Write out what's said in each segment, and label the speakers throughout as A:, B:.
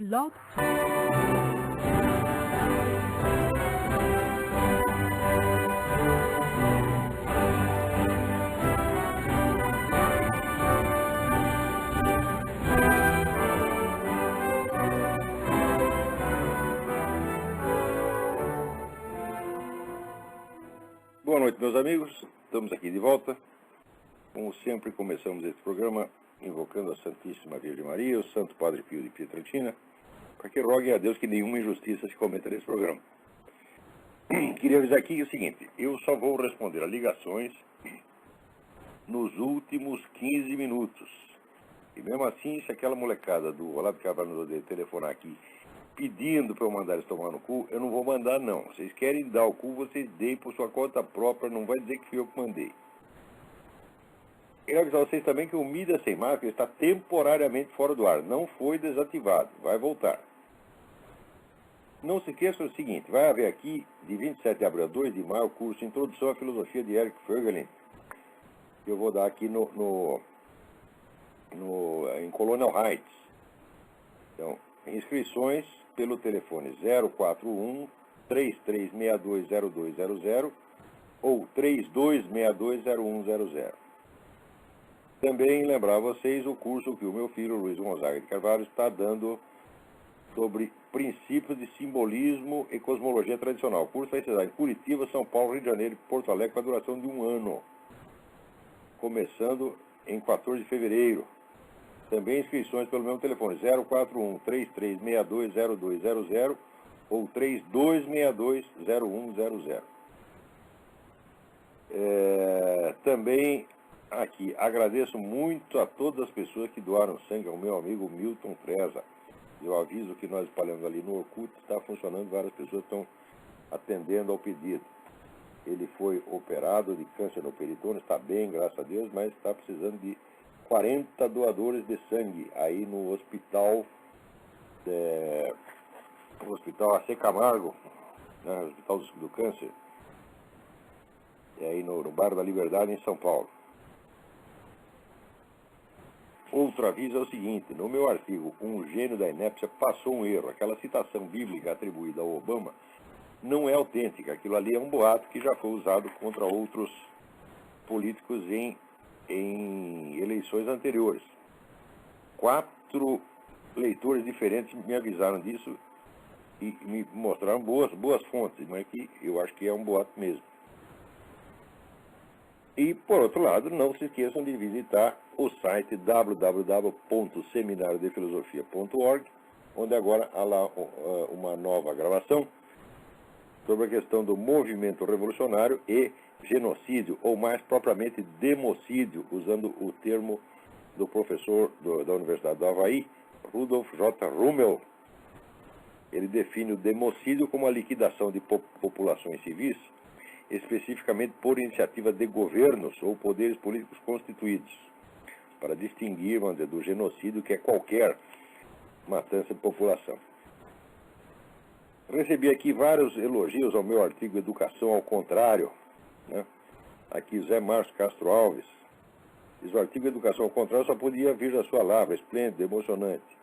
A: Blog.
B: Boa noite, meus amigos. Estamos aqui de volta. Como sempre, começamos esse programa invocando a Santíssima Virgem Maria, o Santo Padre Pio de Pietrelcina, para que roguem a Deus que nenhuma injustiça se cometa nesse programa. Queria avisar aqui o seguinte: eu só vou responder a ligações nos últimos 15 minutos. E mesmo assim, se aquela molecada do Olavo de Carvalho nos telefonar aqui pedindo para eu mandar eles tomar no cu, eu não vou mandar, não. Vocês querem dar o cu, vocês deem por sua conta própria, não vai dizer que fui eu que mandei. Quero avisar vocês também que o Mídia Sem Máscara está temporariamente fora do ar. Não foi desativado, vai voltar. Não se esqueça do seguinte: vai haver aqui, de 27 de abril a 2 de maio, o curso Introdução à Filosofia de Eric Voegelin, que eu vou dar aqui em Colonial Heights. Então, inscrições pelo telefone 041-3362-0200 ou 3262-0100. Também lembrar a vocês o curso que o meu filho, Luiz Gonzaga de Carvalho, está dando sobre princípios de simbolismo e cosmologia tradicional. O curso vai ser dado em Curitiba, São Paulo, Rio de Janeiro e Porto Alegre com a duração de 1 ano, começando em 14 de fevereiro. Também inscrições pelo mesmo telefone 041-3362-0200 ou 3262-0100. Também aqui, agradeço muito a todas as pessoas que doaram sangue ao meu amigo Milton Treza. Eu aviso que nós espalhamos ali no Orkut, está funcionando, várias pessoas estão atendendo ao pedido. Ele foi operado de câncer no peritônio, está bem, graças a Deus, mas está precisando de 40 doadores de sangue aí no hospital AC Camargo, né, Hospital do Câncer, aí no Bairro da Liberdade, em São Paulo. Outro aviso é o seguinte: no meu artigo Um Gênio da Inépcia passou um erro. Aquela citação bíblica atribuída ao Obama não é autêntica. Aquilo ali é um boato que já foi usado contra outros políticos em eleições anteriores. 4 leitores diferentes me avisaram disso e me mostraram boas fontes, mas que eu acho que é um boato mesmo. E, por outro lado, não se esqueçam de visitar o site www.seminariodefilosofia.org, onde agora há lá uma nova gravação sobre a questão do movimento revolucionário e genocídio, ou mais propriamente democídio, usando o termo do professor da Universidade do Havaí, Rudolf J. Rummel. Ele define o democídio como a liquidação de populações civis, especificamente por iniciativa de governos ou poderes políticos constituídos, para distinguir, vamos dizer, do genocídio, que é qualquer matança de população. Recebi aqui vários elogios ao meu artigo Educação ao Contrário, né? Aqui Zé Márcio Castro Alves diz: o artigo Educação ao Contrário só podia vir da sua lavra, esplêndido, emocionante.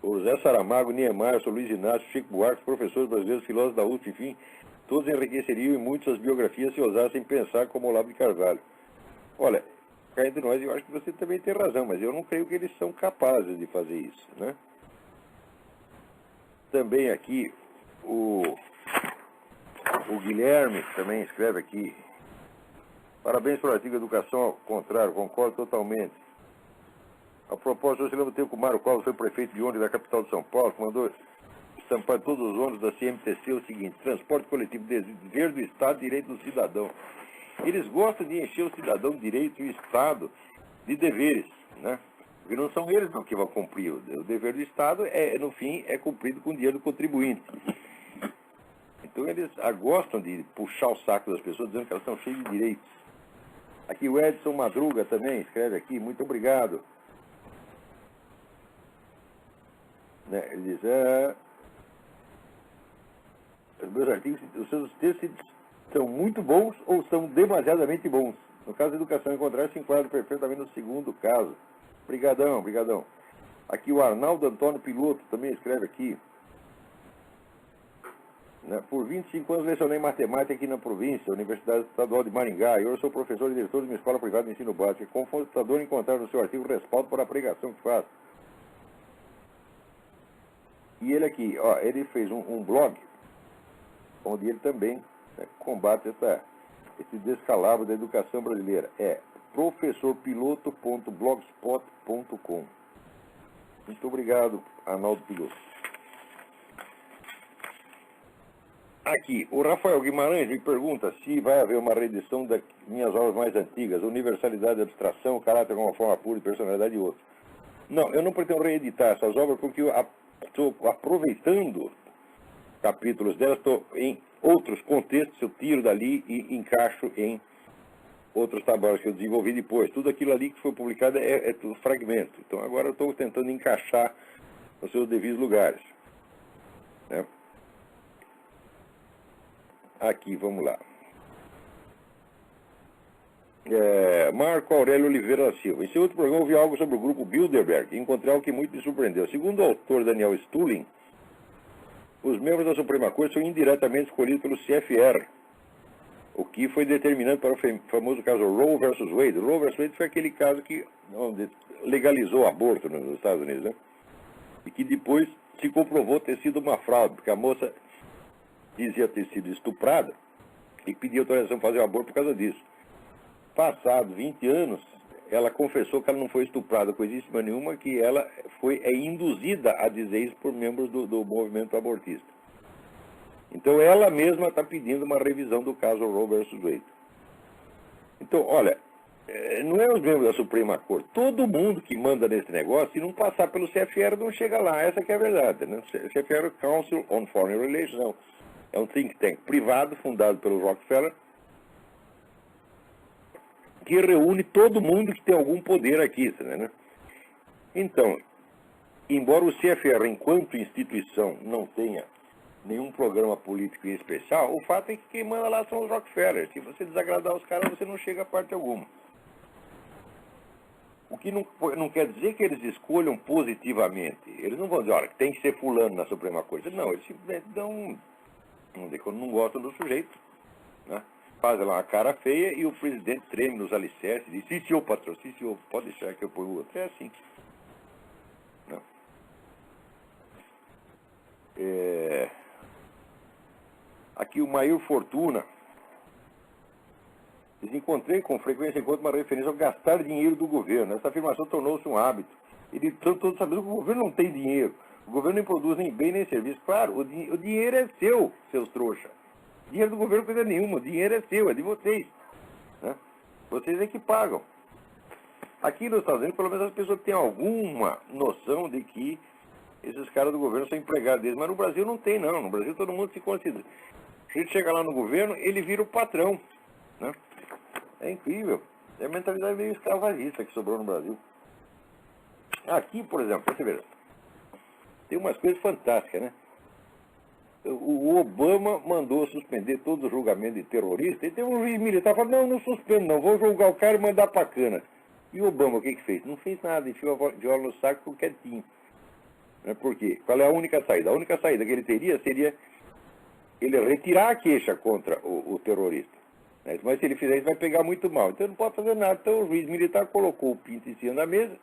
B: O José Saramago, Niemeyer, Luiz Inácio, Chico Buarque, professores brasileiros, filósofos da USP, enfim, todos enriqueceriam em muito suas biografias se ousassem pensar como Olavo de Carvalho. Olha, cá entre nós, eu acho que você também tem razão, mas eu não creio que eles são capazes de fazer isso, né? Também aqui, o Guilherme também escreve aqui: parabéns pelo artigo Educação ao Contrário, concordo totalmente. A propósito, você lembra o tempo que o Mário Covas foi prefeito de ônibus da capital de São Paulo, que mandou estampar todos os ônibus da CMTC o seguinte: transporte coletivo, dever do Estado, direito do cidadão. Eles gostam de encher o cidadão de direito e o Estado de deveres, né? Porque não são eles não que vão cumprir. O dever do Estado, no fim, é cumprido com o dinheiro do contribuinte. Então eles gostam de puxar o saco das pessoas, dizendo que elas estão cheias de direitos. Aqui o Edson Madruga também escreve aqui: muito obrigado. Né? Ele diz: os meus artigos, os seus textos são muito bons ou são demasiadamente bons. No caso da educação em contrário, se enquadra perfeitamente no segundo caso. Brigadão, brigadão. Aqui o Arnaldo Antônio Piloto também escreve aqui. Né? Por 25 anos lecionei matemática aqui na província, Universidade Estadual de Maringá, e hoje sou professor e diretor de uma escola privada de ensino básico. E como computador encontrar no seu artigo respaldo para a pregação que faz. E ele aqui, ó, ele fez um blog, onde ele também, né, combate esse descalabro da educação brasileira. É professorpiloto.blogspot.com. Muito obrigado, Arnaldo Piloto. Aqui, o Rafael Guimarães me pergunta se vai haver uma reedição das minhas obras mais antigas, Universalidade, Abstração, Caráter como uma forma pura e Personalidade e outros. Não, eu não pretendo reeditar essas obras porque eu estou aproveitando capítulos delas, estou em outros contextos, eu tiro dali e encaixo em outros trabalhos que eu desenvolvi depois. Tudo aquilo ali que foi publicado é tudo fragmento. Então agora eu estou tentando encaixar nos seus devidos lugares. Né? Aqui, vamos lá. Marco Aurélio Oliveira da Silva. Em seu outro programa, eu vi algo sobre o grupo Bilderberg e encontrei algo que muito me surpreendeu. Segundo o autor Daniel Stulin, os membros da Suprema Corte são indiretamente escolhidos pelo CFR, o que foi determinante para o famoso caso Roe versus Wade. Roe versus Wade foi aquele caso onde legalizou o aborto nos Estados Unidos, né? E que depois se comprovou ter sido uma fraude, porque a moça dizia ter sido estuprada e pedia autorização para fazer o aborto por causa disso. Passados 20 anos, ela confessou que ela não foi estuprada, coisíssima nenhuma, que ela é induzida a dizer isso por membros do movimento abortista. Então ela mesma está pedindo uma revisão do caso Roe versus Wade. Então, olha, não é os membros da Suprema Corte, todo mundo que manda nesse negócio, se não passar pelo CFR, não chega lá, essa que é a verdade. Né? CFR, Council on Foreign Relations, é um think tank privado, fundado pelo Rockefeller, que reúne todo mundo que tem algum poder aqui, né? Então, embora o CFR, enquanto instituição, não tenha nenhum programa político em especial, o fato é que quem manda lá são os Rockefeller. Se você desagradar os caras, você não chega a parte alguma. O que não quer dizer que eles escolham positivamente. Eles não vão dizer, olha, tem que ser fulano na Suprema Corte. Não, eles simplesmente dão, quando não gostam do sujeito, né? Faz lá uma cara feia e o presidente treme nos alicerces e diz, sim, senhor patrão, sim, senhor, pode deixar que eu ponho o outro. É assim. Não. Aqui o Mair Fortuna. Encontrei com frequência uma referência ao gastar dinheiro do governo. Essa afirmação tornou-se um hábito. Ele todos sabendo que o governo não tem dinheiro. O governo nem produz nem bem nem serviço. Claro, o dinheiro é seu, seus trouxas. Dinheiro do governo não coisa nenhuma. O dinheiro é seu, é de vocês. Né? Vocês é que pagam. Aqui nos Estados Unidos, pelo menos as pessoas têm alguma noção de que esses caras do governo são empregados deles. Mas no Brasil não tem, não. No Brasil todo mundo se considera. Se ele chegar lá no governo, ele vira o patrão. Né? É incrível. É a mentalidade meio escravagista que sobrou no Brasil. Aqui, por exemplo, você vê, tem umas coisas fantásticas, né? O Obama mandou suspender todo o julgamento de terrorista e teve um juiz militar que falou, não suspendo não, vou julgar o cara e mandar pra cana. E o Obama o que fez? Não fez nada, enfiou a viola no saco, ficou quietinho. Por quê? Qual é a única saída? A única saída que ele teria seria ele retirar a queixa contra o terrorista. Mas se ele fizer isso vai pegar muito mal. Então não pode fazer nada. Então o juiz militar colocou o pinto em cima da mesa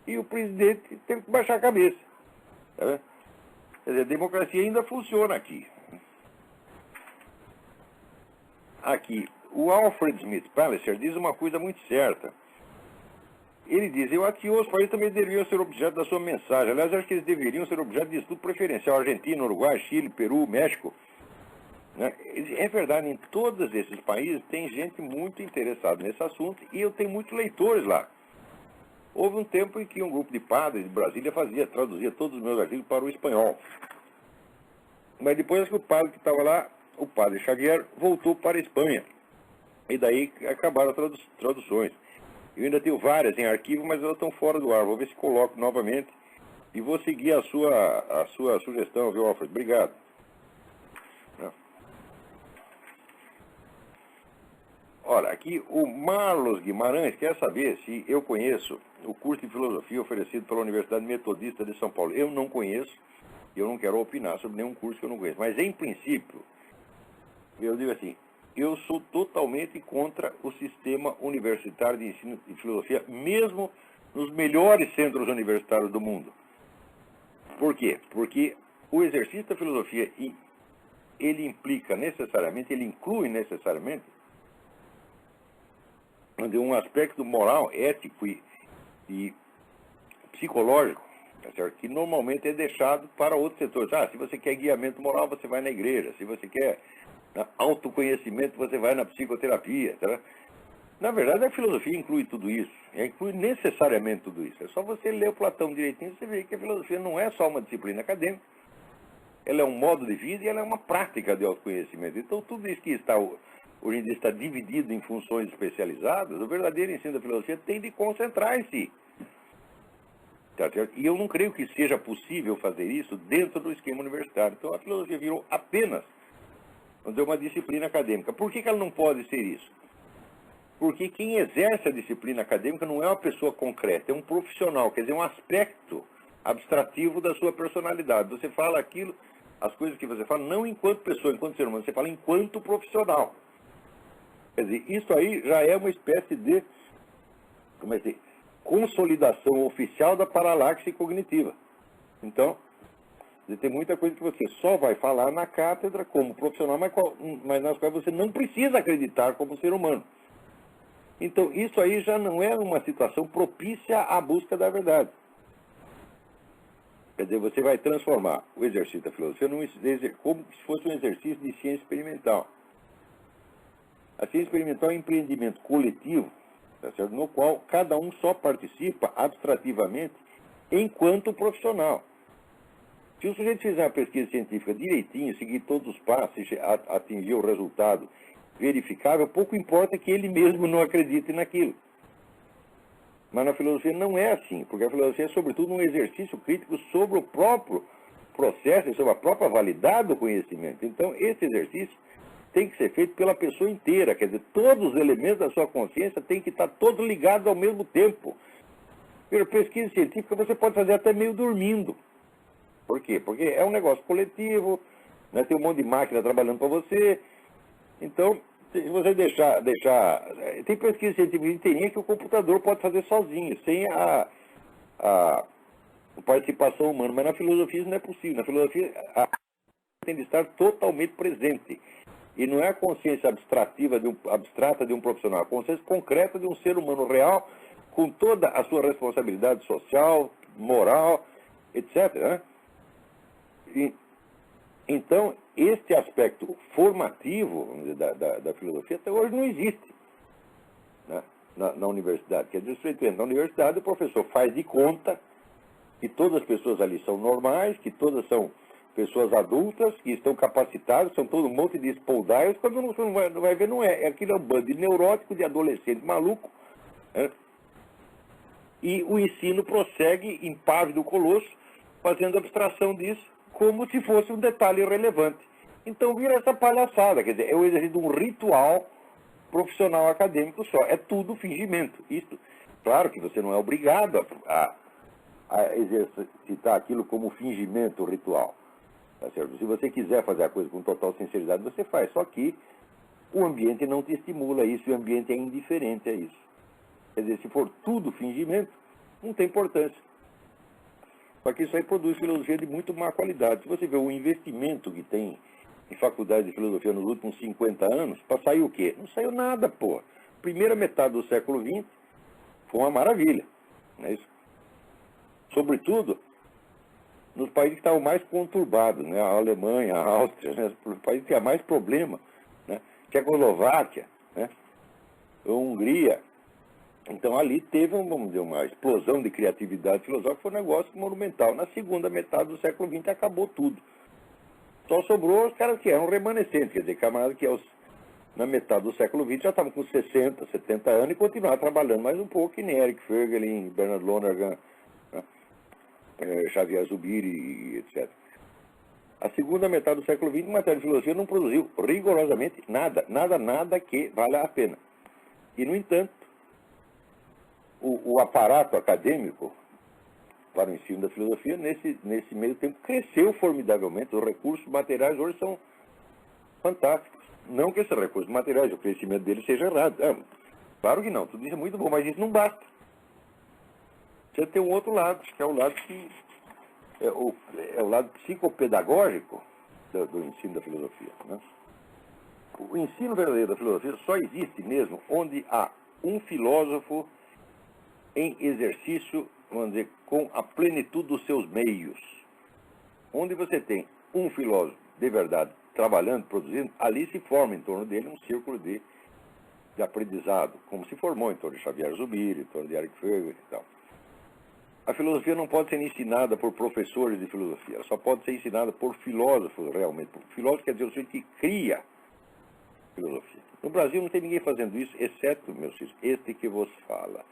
B: e o presidente teve que baixar a cabeça. Tá vendo? Quer dizer, a democracia ainda funciona aqui. Aqui, o Alfred Smith Palliser diz uma coisa muito certa. Ele diz, eu acho que os países também deveriam ser objeto da sua mensagem. Aliás, acho que eles deveriam ser objeto de estudo preferencial. Argentina, Uruguai, Chile, Peru, México. É verdade, em todos esses países tem gente muito interessada nesse assunto e eu tenho muitos leitores lá. Houve um tempo em que um grupo de padres de Brasília traduzia todos os meus artigos para o espanhol. Mas depois que o padre que estava lá, o padre Xavier, voltou para a Espanha. E daí acabaram as traduções. Eu ainda tenho várias em arquivo, mas elas estão fora do ar. Vou ver se coloco novamente. E vou seguir a sua sugestão, viu, Alfred? Obrigado. Olha, aqui o Marlos Guimarães quer saber se eu conheço o curso de filosofia oferecido pela Universidade Metodista de São Paulo. Eu não conheço, eu não quero opinar sobre nenhum curso que eu não conheço, mas em princípio, eu digo assim, eu sou totalmente contra o sistema universitário de ensino de filosofia, mesmo nos melhores centros universitários do mundo. Por quê? Porque o exercício da filosofia, ele implica necessariamente, ele inclui necessariamente um aspecto moral, ético e psicológico, tá certo? Que normalmente é deixado para outros setores. Se você quer guiamento moral, você vai na igreja. Se você quer autoconhecimento, você vai na psicoterapia. Tá? Na verdade, a filosofia inclui tudo isso. Inclui necessariamente tudo isso. É só você ler o Platão direitinho, você vê que a filosofia não é só uma disciplina acadêmica. Ela é um modo de vida e ela é uma prática de autoconhecimento. Então, tudo isso que hoje em dia está dividido em funções especializadas, o verdadeiro ensino da filosofia tem de concentrar em si. Tá certo? E eu não creio que seja possível fazer isso dentro do esquema universitário. Então, a filosofia virou apenas uma disciplina acadêmica. Por que ela não pode ser isso? Porque quem exerce a disciplina acadêmica não é uma pessoa concreta, é um profissional, quer dizer, um aspecto abstrativo da sua personalidade. Você fala aquilo, as coisas que você fala, não enquanto pessoa, enquanto ser humano, você fala enquanto profissional. Quer dizer, isso aí já é uma espécie de, consolidação oficial da paralaxe cognitiva. Então, tem muita coisa que você só vai falar na cátedra como profissional, mas nas quais você não precisa acreditar como ser humano. Então, isso aí já não é uma situação propícia à busca da verdade. Quer dizer, você vai transformar o exercício da filosofia como se fosse um exercício de ciência experimental. A ciência experimental é um empreendimento coletivo, tá certo? No qual cada um só participa abstrativamente enquanto profissional. Se o sujeito fizer uma pesquisa científica direitinho, seguir todos os passos, atingir o resultado verificável, pouco importa que ele mesmo não acredite naquilo. Mas na filosofia não é assim, porque a filosofia é, sobretudo, um exercício crítico sobre o próprio processo, sobre a própria validade do conhecimento. Então, esse exercício tem que ser feito pela pessoa inteira, quer dizer, todos os elementos da sua consciência têm que estar todos ligados ao mesmo tempo. Pela pesquisa científica você pode fazer até meio dormindo. Por quê? Porque é um negócio coletivo, né? Tem um monte de máquina trabalhando para você. Então, se você deixar... Tem pesquisa científica que o computador pode fazer sozinho, sem a participação humana. Mas na filosofia isso não é possível. Na filosofia tem de estar totalmente presente. E não é a consciência abstrata de um profissional, é a consciência concreta de um ser humano real, com toda a sua responsabilidade social, moral, etc. Né? Então, este aspecto formativo da filosofia até hoje não existe, né, na universidade. Quer dizer, na universidade o professor faz de conta que todas as pessoas ali são normais, que todas são pessoas adultas, que estão capacitadas, são todo um monte de espoldaios, quando você não vai ver, não é. Aquilo é um bando de neurótico, de adolescente maluco, né? E o ensino prossegue impávido colosso, fazendo abstração disso, como se fosse um detalhe irrelevante. Então vira essa palhaçada, quer dizer, é o exercício de um ritual profissional acadêmico só. É tudo fingimento. Isso, claro que você não é obrigado a exercitar aquilo como fingimento ritual. Tá certo? Se você quiser fazer a coisa com total sinceridade, você faz. Só que o ambiente não te estimula a isso, e o ambiente é indiferente a isso. Quer dizer, se for tudo fingimento, não tem importância. Só que isso aí produz filosofia de muito má qualidade. Se você vê o investimento que tem em faculdade de filosofia nos últimos 50 anos, para sair o quê? Não saiu nada, pô. Primeira metade do século XX foi uma maravilha. Não é isso? Sobretudo nos países que estavam mais conturbados, né? A Alemanha, a Áustria, né? Os países que tinham mais problema, né? Tchecoslováquia, né? A Hungria. Então ali teve, vamos dizer, uma explosão de criatividade filosófica, foi um negócio monumental. Na segunda metade do século XX acabou tudo. Só sobrou os caras que eram remanescentes, quer dizer, camaradas que na metade do século XX já estavam com 60, 70 anos e continuaram trabalhando mais um pouco, que nem Eric Voegelin, Bernard Lonergan, Xavier Zubiri, etc. A segunda metade do século XX, em matéria de filosofia, não produziu rigorosamente nada que valha a pena. E, no entanto, o aparato acadêmico para o ensino da filosofia, nesse meio tempo, cresceu formidavelmente. Os recursos materiais hoje são fantásticos. Não que esses recursos materiais, o crescimento deles seja errado. Claro que não, tudo isso é muito bom, mas isso não basta. Você tem um outro lado, que é o lado que é o lado psicopedagógico do ensino da filosofia. Né? O ensino verdadeiro da filosofia só existe mesmo onde há um filósofo em exercício, vamos dizer, com a plenitude dos seus meios. Onde você tem um filósofo de verdade trabalhando, produzindo, ali se forma em torno dele um círculo de aprendizado, como se formou em torno de Xavier Zubiri, em torno de Eric Fögel e tal. A filosofia não pode ser ensinada por professores de filosofia, ela só pode ser ensinada por filósofos realmente. Filósofo quer dizer o sujeito que cria filosofia. No Brasil não tem ninguém fazendo isso, exceto, meus filhos, este que vos fala.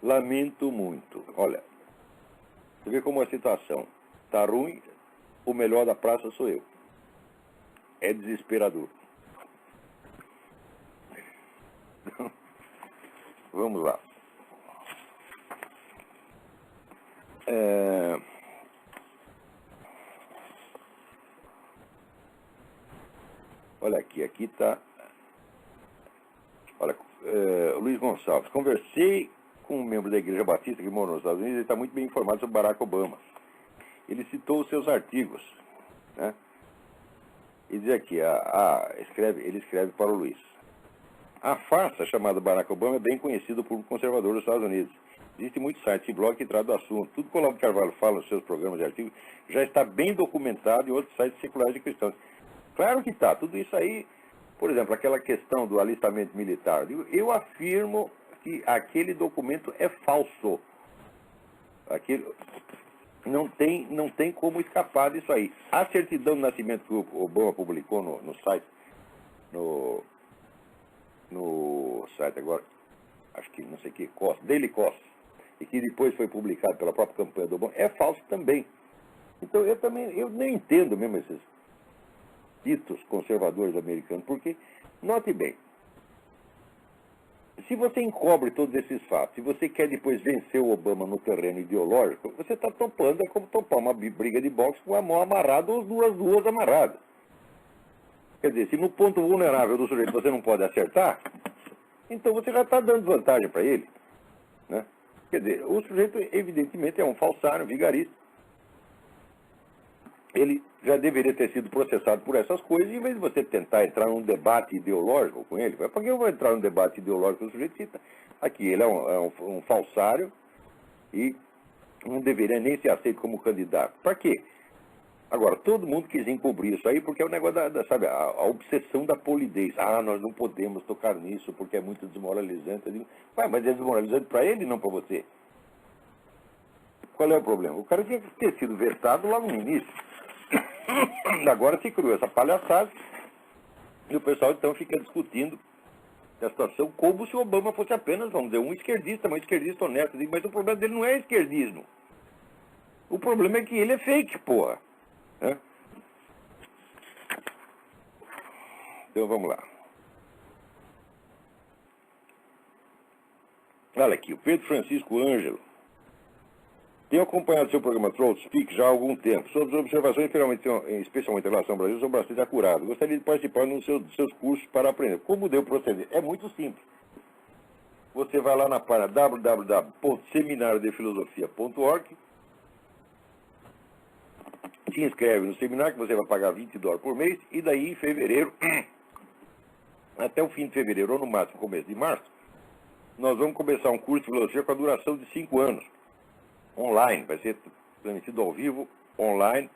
B: Lamento muito. Olha, você vê como a situação está ruim, o melhor da praça sou eu. É desesperador. Vamos lá. Olha aqui está. Olha, Luiz Gonçalves. Conversei com um membro da Igreja Batista que mora nos Estados Unidos e está muito bem informado sobre Barack Obama. Ele citou os seus artigos, né? E diz aqui, ele escreve para o Luiz. A farsa chamada Barack Obama é bem conhecida do público conservador dos Estados Unidos. Existem muitos sites e blogs que tratam do assunto. Tudo que o Olavo de Carvalho fala nos seus programas e artigos já está bem documentado em outros sites seculares e cristãos. Claro que está. Tudo isso aí, por exemplo, aquela questão do alistamento militar. Eu afirmo que aquele documento é falso. Não tem como escapar disso aí. A certidão de nascimento que o Obama publicou no site, no site agora, acho que não sei o que, Daily Kos, e que depois foi publicado pela própria campanha do Obama, é falso também. Então eu nem entendo mesmo esses ditos conservadores americanos, porque, note bem, se você encobre todos esses fatos, se você quer depois vencer o Obama no terreno ideológico, você está topando, é como topar uma briga de boxe com a mão amarrada ou as duas amarradas. Quer dizer, se no ponto vulnerável do sujeito você não pode acertar, então você já está dando vantagem para ele. Né? Quer dizer, o sujeito evidentemente é um falsário, vigarista. Ele já deveria ter sido processado por essas coisas, em vez de você tentar entrar num debate ideológico com ele. Por que eu vou entrar num debate ideológico com o sujeito? Aqui ele é um falsário e não deveria nem ser aceito como candidato. Para quê? Agora, todo mundo quis encobrir isso aí porque é o negócio sabe, a obsessão da polidez. Nós não podemos tocar nisso porque é muito desmoralizante. Mas é desmoralizante para ele, não para você. Qual é o problema? O cara tinha que ter sido vetado logo no início. Agora se criou essa palhaçada e o pessoal então fica discutindo a situação como se o Obama fosse apenas, vamos dizer, um esquerdista, mas um esquerdista honesto. Mas o problema dele não é esquerdismo. O problema é que ele é fake, porra. Né? Então vamos lá. Olha aqui, o Pedro Francisco Ângelo. Tenho acompanhado seu programa Throat Speak já há algum tempo. Suas observações, especialmente em relação ao Brasil, são bastante acuradas. Gostaria de participar dos seus cursos para aprender. Como devo proceder? É muito simples. Você vai lá na página www.seminariodefilosofia.org, se inscreve no seminário, que você vai pagar $20 por mês, e daí em fevereiro, até o fim de fevereiro, ou no máximo começo de março, nós vamos começar um curso de filosofia com a duração de 5 anos. Online, vai ser transmitido ao vivo, online,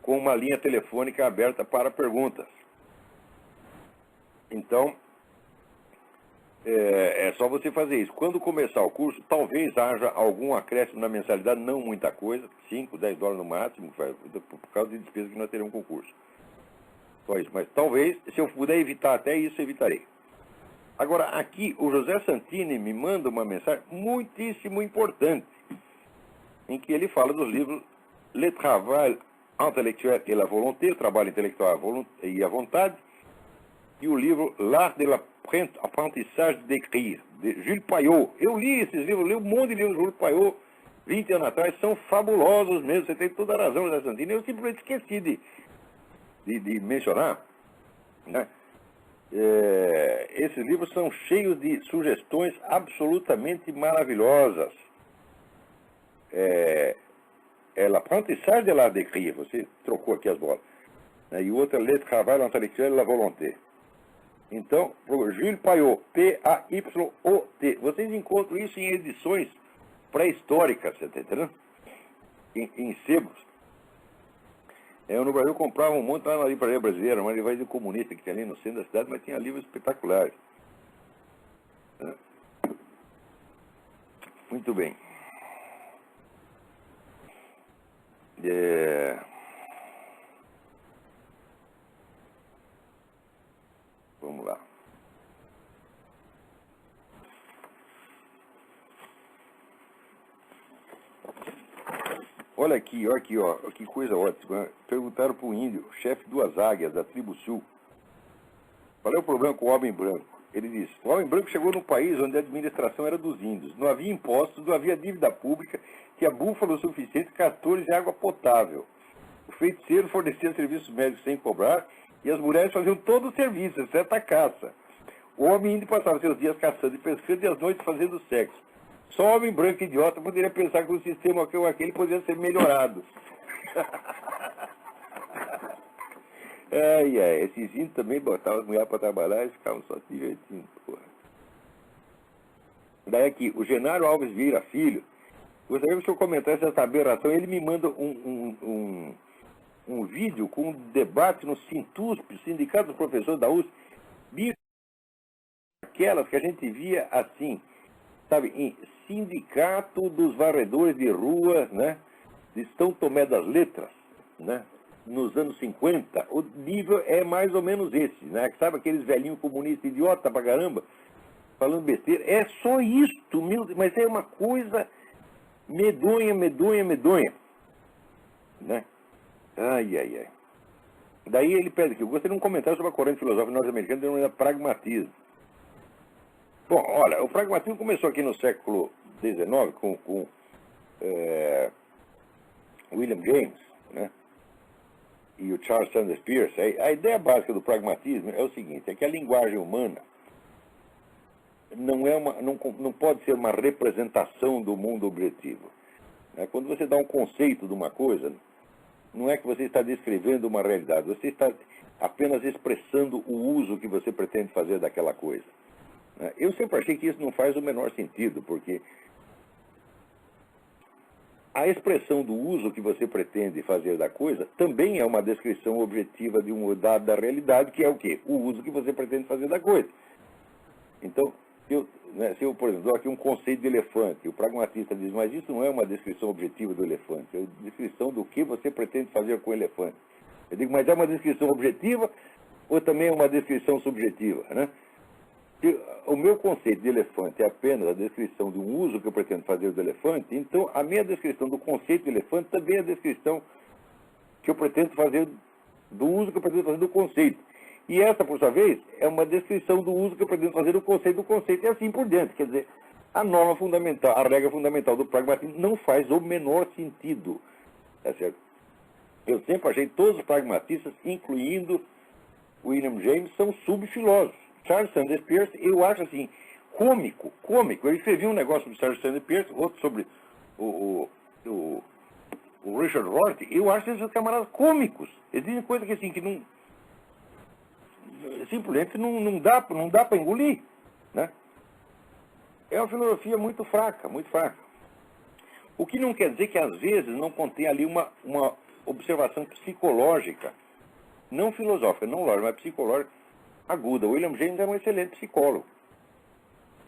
B: com uma linha telefônica aberta para perguntas. Então, é só você fazer isso. Quando começar o curso, talvez haja algum acréscimo na mensalidade, não muita coisa, $5, $10 no máximo, por causa de despesas que nós teremos com o curso. Só isso, mas talvez, se eu puder evitar até isso, evitarei. Agora, aqui, o José Santini me manda uma mensagem muitíssimo importante, em que ele fala dos livros Le Travail Intellectuel et la Volonté, o trabalho intelectual e a vontade, e o livro L'Art de l'Apprentissage d'écrire, de Jules Payot. Eu li esses livros, li um monte de livros de Jules Payot 20 anos atrás, são fabulosos mesmo, você tem toda a razão, José Santini. Eu simplesmente esqueci de mencionar, né? Esses livros são cheios de sugestões absolutamente maravilhosas. L'Apprentissage de l'Art d'écrire, você trocou aqui as bolas, né? E o outro é Le Travail Intellectuel et la Volonté. Então, Jules Payot, P-A-Y-O-T. Vocês encontram isso em edições pré-históricas, você está entendendo? Em sebos. Eu no Brasil comprava um monte lá na livraria brasileira, uma livraria comunista que tinha ali no centro da cidade, mas tinha livros espetaculares. Muito bem. Vamos lá. Olha aqui, ó, que coisa ótima. Perguntaram para o índio, chefe das águias, da tribo sul, qual é o problema com o homem branco? Ele disse, o homem branco chegou num país onde a administração era dos índios. Não havia impostos, não havia dívida pública, tinha búfalo suficiente, castores e água potável. O feiticeiro fornecia serviços médicos sem cobrar e as mulheres faziam todo o serviço, exceto a caça. O homem índio passava seus dias caçando e pescando e as noites fazendo sexo. Só o homem branco idiota poderia pensar que o sistema aquele poderia ser melhorado. Esses índios também botavam as mulheres para trabalhar e ficavam só se divertindo, porra. Daí aqui, o Genaro Alves Vieira Filho, gostaria que o senhor comentasse essa aberração. Ele me manda um vídeo com um debate no Sintusp, Sindicato dos Professores da USP, aquelas que a gente via assim, sabe, em Sindicato dos Varredores de Rua, né, de São Tomé das Letras, né, nos anos 50, o nível é mais ou menos esse, né, sabe aqueles velhinhos comunistas idiota pra caramba, falando besteira, é só isto, mas é uma coisa medonha, né, ai. Daí ele pede aqui, eu gostaria de um comentário sobre a corrente filosófica norte-americana denominada pragmatismo. Bom, olha, o pragmatismo começou aqui no século XIX com William James, né, e o Charles Sanders Peirce. A ideia básica do pragmatismo é o seguinte, é que a linguagem humana não pode ser uma representação do mundo objetivo. Né? Quando você dá um conceito de uma coisa, não é que você está descrevendo uma realidade, você está apenas expressando o uso que você pretende fazer daquela coisa. Eu sempre achei que isso não faz o menor sentido, porque a expressão do uso que você pretende fazer da coisa também é uma descrição objetiva de um dado da realidade, que é o quê? O uso que você pretende fazer da coisa. Então, se eu, por exemplo, dou aqui um conceito de elefante, o pragmatista diz, mas isso não é uma descrição objetiva do elefante, é uma descrição do que você pretende fazer com o elefante. Eu digo, mas é uma descrição objetiva ou também é uma descrição subjetiva, né? Se o meu conceito de elefante é apenas a descrição de um uso que eu pretendo fazer do elefante, então a minha descrição do conceito de elefante também é a descrição que eu pretendo fazer do uso que eu pretendo fazer do conceito. E essa, por sua vez, é uma descrição do uso que eu pretendo fazer do conceito, e assim por diante. Quer dizer, a norma fundamental, a regra fundamental do pragmatismo não faz o menor sentido. Tá certo? Eu sempre achei que todos os pragmatistas, incluindo William James, são subfilósofos. Charles Sanders Peirce, eu acho assim, cômico. Eu escrevi um negócio sobre Charles Sanders Peirce, outro sobre o Richard Rorty, eu acho esses camaradas cômicos. Eles dizem coisas que assim, que não... simplesmente não dá para engolir, né? É uma filosofia muito fraca. O que não quer dizer que às vezes não contém ali uma observação psicológica, não filosófica, não lógica, mas psicológica, aguda. William James é um excelente psicólogo.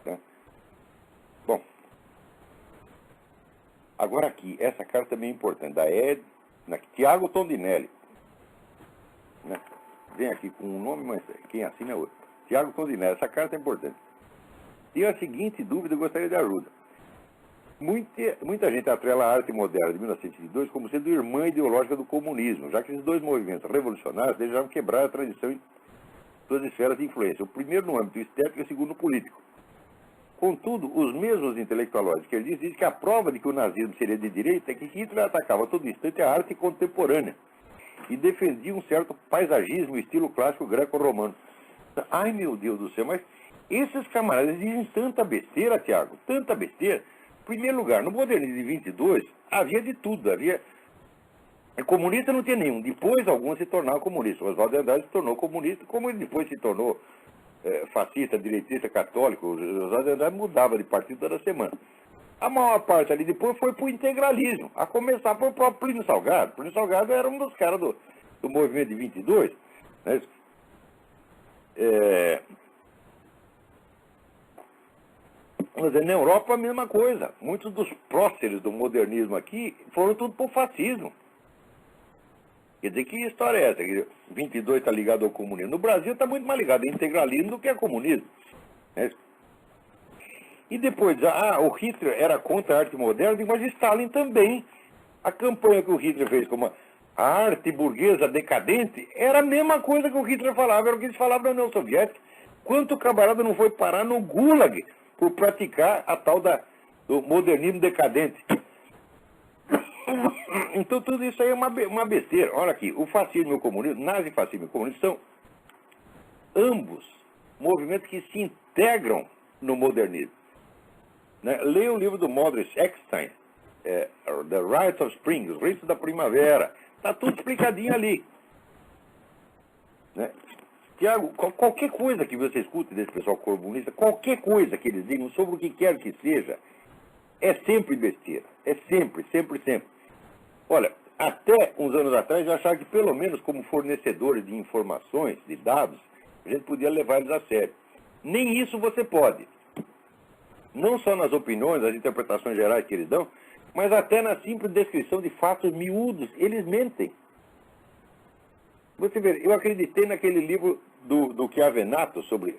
B: Tá? Bom, agora aqui, essa carta também é importante, Tiago Tondinelli. Né? Vem aqui com um nome, mas quem assina é outro. Tiago Tondinelli, essa carta é importante. E a seguinte dúvida eu gostaria de ajuda. Muita gente atrela a arte moderna de 1922 como sendo irmã ideológica do comunismo, já que esses dois movimentos revolucionários desejavam quebrar a tradição suas esferas de influência. O primeiro no âmbito estético e o segundo no político. Contudo, os mesmos intelectualóides que ele dizem que a prova de que o nazismo seria de direita é que Hitler atacava a todo instante a arte contemporânea e defendia um certo paisagismo, estilo clássico greco-romano. Ai, meu Deus do céu, mas esses camaradas dizem tanta besteira, Tiago, tanta besteira. Em primeiro lugar, no modernismo de 22, havia de tudo, havia... Comunista não tinha nenhum, depois alguns se tornaram comunistas. Oswaldo de Andrade se tornou comunista, como ele depois se tornou fascista, direitista, católico. Oswaldo de Andrade mudava de partido toda semana. A maior parte ali depois foi para o integralismo, a começar pelo próprio Plínio Salgado. Plínio Salgado era um dos caras do movimento de 22, né? Mas na Europa a mesma coisa. Muitos dos próceres do modernismo aqui foram tudo para o fascismo. Quer dizer, que história é essa? Que 22 está ligado ao comunismo. No Brasil está muito mais ligado ao integralismo do que ao comunismo. Né? E depois, o Hitler era contra a arte moderna, mas Stalin também. A campanha que o Hitler fez como a arte burguesa decadente era a mesma coisa que o Hitler falava, era o que eles falavam na União Soviética. Quanto camarada não foi parar no Gulag por praticar a tal do modernismo decadente? Então tudo isso aí é uma besteira. Olha aqui, o fascismo e o comunismo, nazifascismo e o comunismo são ambos movimentos que se integram no modernismo. Né? Leia o livro do Modris Eckstein, The Rites of Spring, os ritos da primavera. Está tudo explicadinho ali. Né? Tiago, qualquer coisa que você escute desse pessoal comunista, qualquer coisa que eles digam sobre o que quer que seja, é sempre besteira. É sempre, sempre, sempre. Olha, até uns anos atrás eu achava que pelo menos como fornecedores de informações, de dados, a gente podia levar eles a sério. Nem isso você pode. Não só nas opiniões, nas interpretações gerais que eles dão, mas até na simples descrição de fatos miúdos. Eles mentem. Você vê, eu acreditei naquele livro do Chiavenato sobre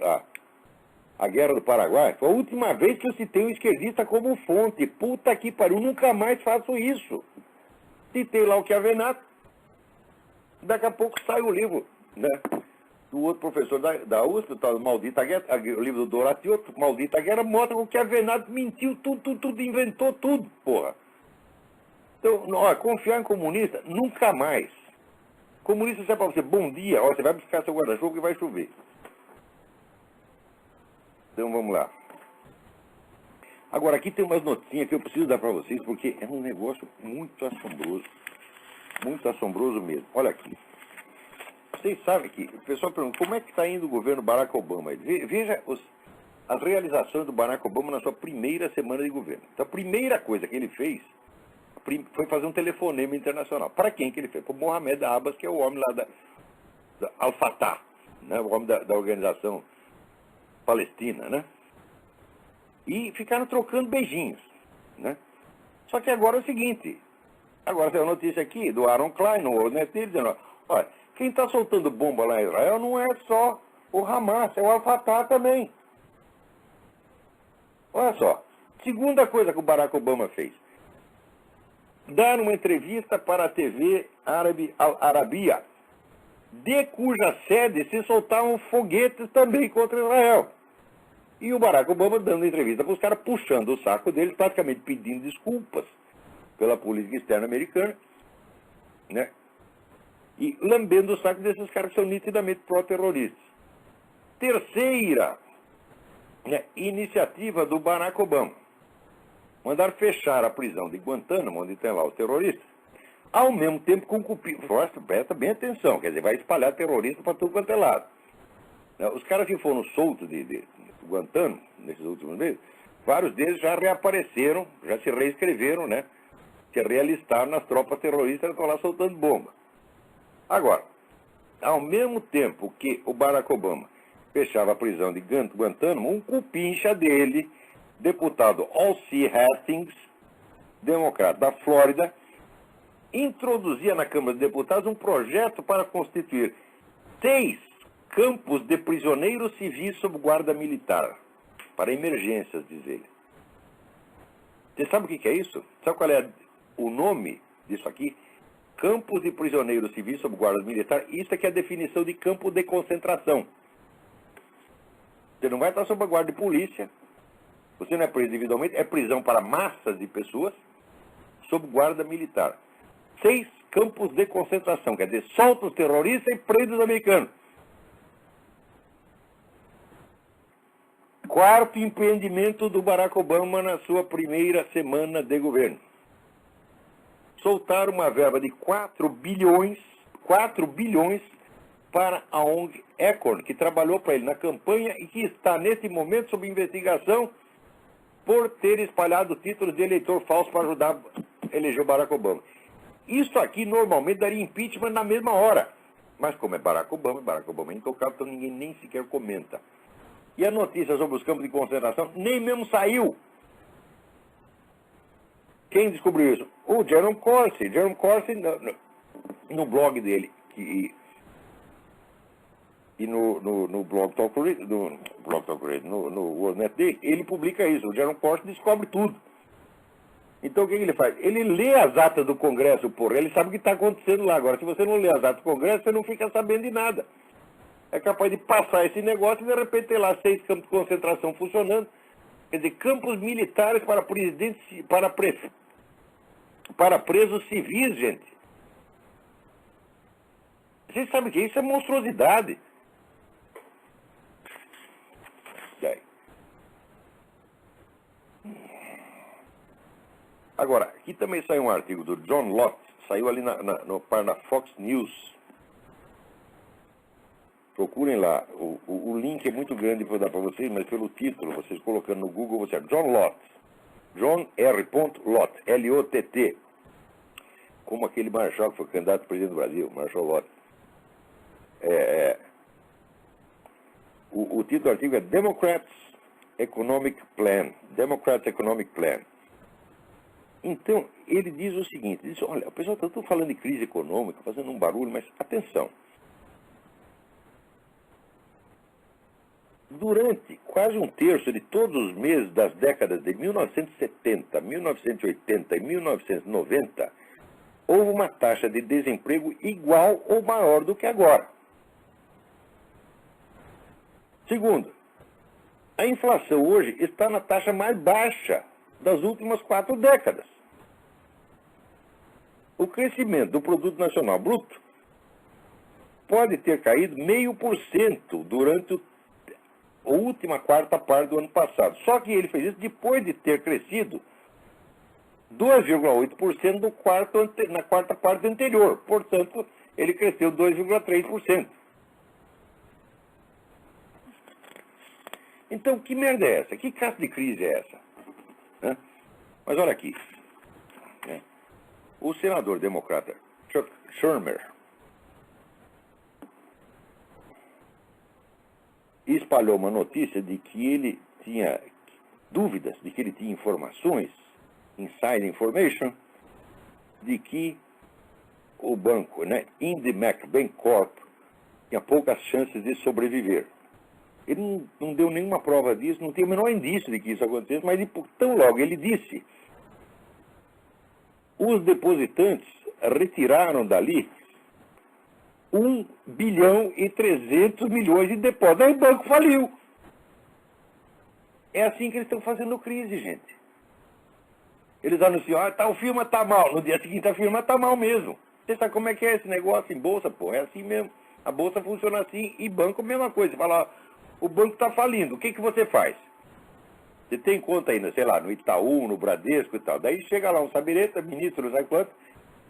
B: a Guerra do Paraguai. Foi a última vez que eu citei um esquerdista como fonte. Puta que pariu, nunca mais faço isso. Citei lá o Chiavenato. Daqui a pouco sai o livro, né, do outro professor da USP, o tal Maldita Guerra, o livro do Doratioto, Maldita Guerra, mostra que o Chiavenato mentiu tudo, inventou tudo, porra. Então, ó, confiar em comunista, nunca mais. Comunista serve para você, bom dia, ó, você vai buscar seu guarda-chuva que vai chover. Então vamos lá. Agora aqui tem umas notinhas que eu preciso dar para vocês, porque é um negócio muito assombroso mesmo. Olha aqui. Vocês sabem que o pessoal pergunta, como é que está indo o governo Barack Obama? Veja as realizações do Barack Obama na sua primeira semana de governo. Então a primeira coisa que ele fez foi fazer um telefonema internacional. Para quem que ele fez? Para o Mohamed Abbas, que é o homem lá da Al-Fatah, né? O homem da organização palestina, né? E ficaram trocando beijinhos, né? Só que agora é o seguinte, agora tem uma notícia aqui do Aaron Klein, no World Net, dizendo, olha, quem está soltando bomba lá em Israel não é só o Hamas, é o Al-Fatah também. Olha só, segunda coisa que o Barack Obama fez, dar uma entrevista para a TV árabe Al-Arabia, de cuja sede se soltavam foguetes também contra Israel. E o Barack Obama dando entrevista para os caras, puxando o saco deles, praticamente pedindo desculpas pela política externa americana, né? E lambendo o saco desses caras que são nitidamente pró-terroristas. Terceira, né, iniciativa do Barack Obama. Mandar fechar a prisão de Guantánamo, onde tem lá os terroristas, ao mesmo tempo com cupim. Presta bem atenção, quer dizer, vai espalhar terrorista para tudo quanto é lado. Os caras que foram soltos de Guantánamo, nesses últimos meses, vários deles já reapareceram, já se reescreveram, né? Se realistaram nas tropas terroristas que estão lá soltando bomba. Agora, ao mesmo tempo que o Barack Obama fechava a prisão de Guantánamo, um cupincha dele, deputado Alcee Hastings, democrata da Flórida, introduzia na Câmara de Deputados um projeto para constituir 6 campos de prisioneiros civis sob guarda militar, para emergências, diz ele. Você sabe o que é isso? Sabe qual é o nome disso aqui? Campos de prisioneiros civis sob guarda militar. Isso aqui é a definição de campo de concentração. Você não vai estar sob a guarda de polícia, você não é preso individualmente, é prisão para massas de pessoas, sob guarda militar. 6 campos de concentração, quer dizer, solta os terroristas e prende os americanos. 4º empreendimento do Barack Obama na sua primeira semana de governo. Soltar uma verba de 4 bilhões para a ONG Acorn, que trabalhou para ele na campanha e que está, nesse momento, sob investigação por ter espalhado títulos de eleitor falso para ajudar a eleger o Barack Obama. Isso aqui, normalmente, daria impeachment na mesma hora. Mas como é Barack Obama é intocável, então ninguém nem sequer comenta. E a notícia sobre os campos de concentração nem mesmo saiu. Quem descobriu isso? O Jerome Corsi. Jerome Corsi, no blog dele, e no Blog Talk Radio, no WorldNet dele, ele publica isso. O Jerome Corsi descobre tudo. Então o que ele faz? Ele lê as atas do Congresso, porra, ele sabe o que está acontecendo lá. Agora, se você não lê as atas do Congresso, você não fica sabendo de nada. É capaz de passar esse negócio e de repente ter lá 6 campos de concentração funcionando. Quer dizer, campos militares para presidentes, para presos civis, gente. Vocês sabem que isso é monstruosidade. Agora, aqui também saiu um artigo do John Lott, saiu ali na Fox News. Procurem lá, o link é muito grande para dar para vocês, mas pelo título, vocês colocando no Google, você John Lott, John R. Lott, L-O-T-T, como aquele marechal que foi candidato a presidente do Brasil, Marshall Lott. O título do artigo é Democrats Economic Plan. Então, ele diz o seguinte, diz, olha, o pessoal está tudo falando de crise econômica, fazendo um barulho, mas atenção. Durante quase um terço de todos os meses das décadas de 1970, 1980 e 1990, houve uma taxa de desemprego igual ou maior do que agora. Segundo, a inflação hoje está na taxa mais baixa das últimas 4 décadas. O crescimento do Produto Nacional Bruto pode ter caído 0,5% durante a última quarta parte do ano passado. Só que ele fez isso depois de ter crescido 2,8% na quarta parte anterior. Portanto, ele cresceu 2,3%. Então, que merda é essa? Que caso de crise é essa? Mas olha aqui. O senador democrata Chuck Schumer espalhou uma notícia de que ele tinha dúvidas, de que ele tinha informações, inside information, de que o banco, IndyMac Bancorp, tinha poucas chances de sobreviver. Ele não deu nenhuma prova disso, não tem o menor indício de que isso acontecesse, mas tão logo ele disse, os depositantes retiraram dali 1 bilhão e 300 milhões de depósitos. Aí o banco faliu. É assim que eles estão fazendo crise, gente. Eles anunciam, tal firma está mal. No dia seguinte a firma está mal mesmo. Você sabe como é que é esse negócio em bolsa, pô? É assim mesmo. A bolsa funciona assim e banco a mesma coisa. Você fala, o banco está falindo. O que você faz? Você tem conta ainda, sei lá, no Itaú, no Bradesco e tal. Daí chega lá um sabireta, ministro, não sabe quanto,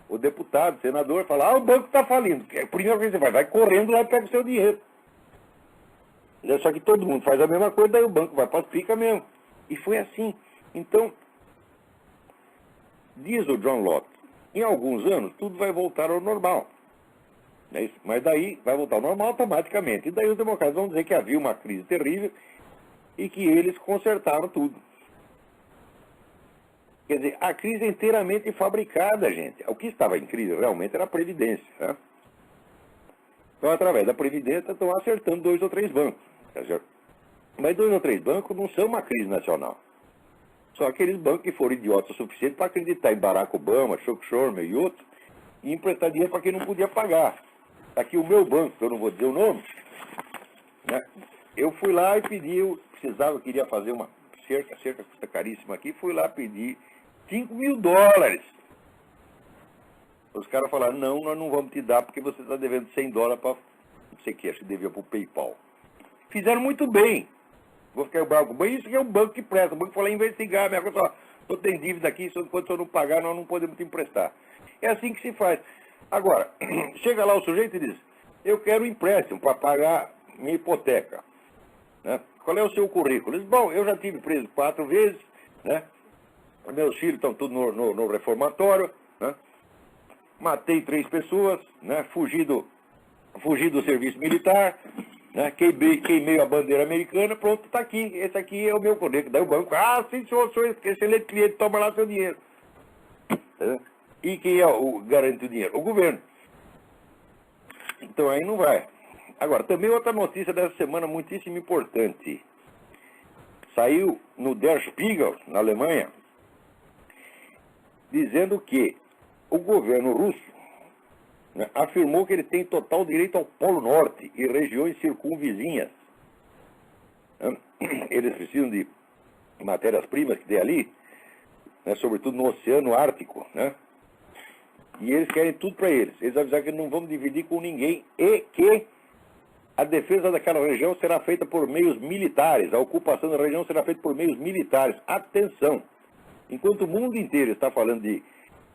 B: o deputado, o senador, fala, o banco está falindo. A primeira coisa que você faz, vai correndo lá e pega o seu dinheiro. Só que todo mundo faz a mesma coisa, daí o banco vai para as picas mesmo. E foi assim. Então, diz o John Lott, em alguns anos tudo vai voltar ao normal. Mas daí vai voltar ao normal automaticamente. E daí os democratas vão dizer que havia uma crise terrível e que eles consertaram tudo. Quer dizer, a crise é inteiramente fabricada, gente. O que estava em crise realmente era a Previdência. Tá? Então, através da Previdência, estão acertando 2 ou 3 bancos. Tá certo? Mas 2 ou 3 bancos não são uma crise nacional. São aqueles bancos que foram idiotas o suficiente para acreditar em Barack Obama, Chuck Schumer e outros, e emprestar dinheiro para quem não podia pagar. Aqui o meu banco, que eu não vou dizer o nome, eu fui lá e pedi, eu precisava, eu queria fazer uma cerca custa caríssima aqui, fui lá pedir $5.000. Os caras falaram, não, nós não vamos te dar porque você está devendo $100 para, não sei o que, acho que devia para o PayPal. Fizeram muito bem. Vou ficar bravo com isso que é um banco que presta. O banco falou, investigar, minha coisa, só tem dívida aqui, enquanto o senhor não pagar, nós não podemos te emprestar. É assim que se faz. Agora, chega lá o sujeito e diz, eu quero um empréstimo para pagar minha hipoteca. Né? Qual é o seu currículo? Ele diz, bom, eu já tive preso 4 vezes, né? Meus filhos estão tudo no reformatório, né? Matei 3 pessoas, né? Fugi do serviço militar, né? Queimei a bandeira americana, pronto, está aqui. Esse aqui é o meu currículo. Daí o banco, sim, senhor, excelente cliente, toma lá seu dinheiro. Né? E quem é o garante o dinheiro? O governo. Então aí não vai. Agora, também outra notícia dessa semana muitíssimo importante. Saiu no Der Spiegel, na Alemanha, dizendo que o governo russo, né, afirmou que ele tem total direito ao Polo Norte e regiões circunvizinhas. Eles precisam de matérias-primas que tem ali, né, sobretudo no Oceano Ártico, né? E eles querem tudo para eles. Eles avisaram que não vão dividir com ninguém e que a defesa daquela região será feita por meios militares. A ocupação da região será feita por meios militares. Atenção! Enquanto o mundo inteiro está falando de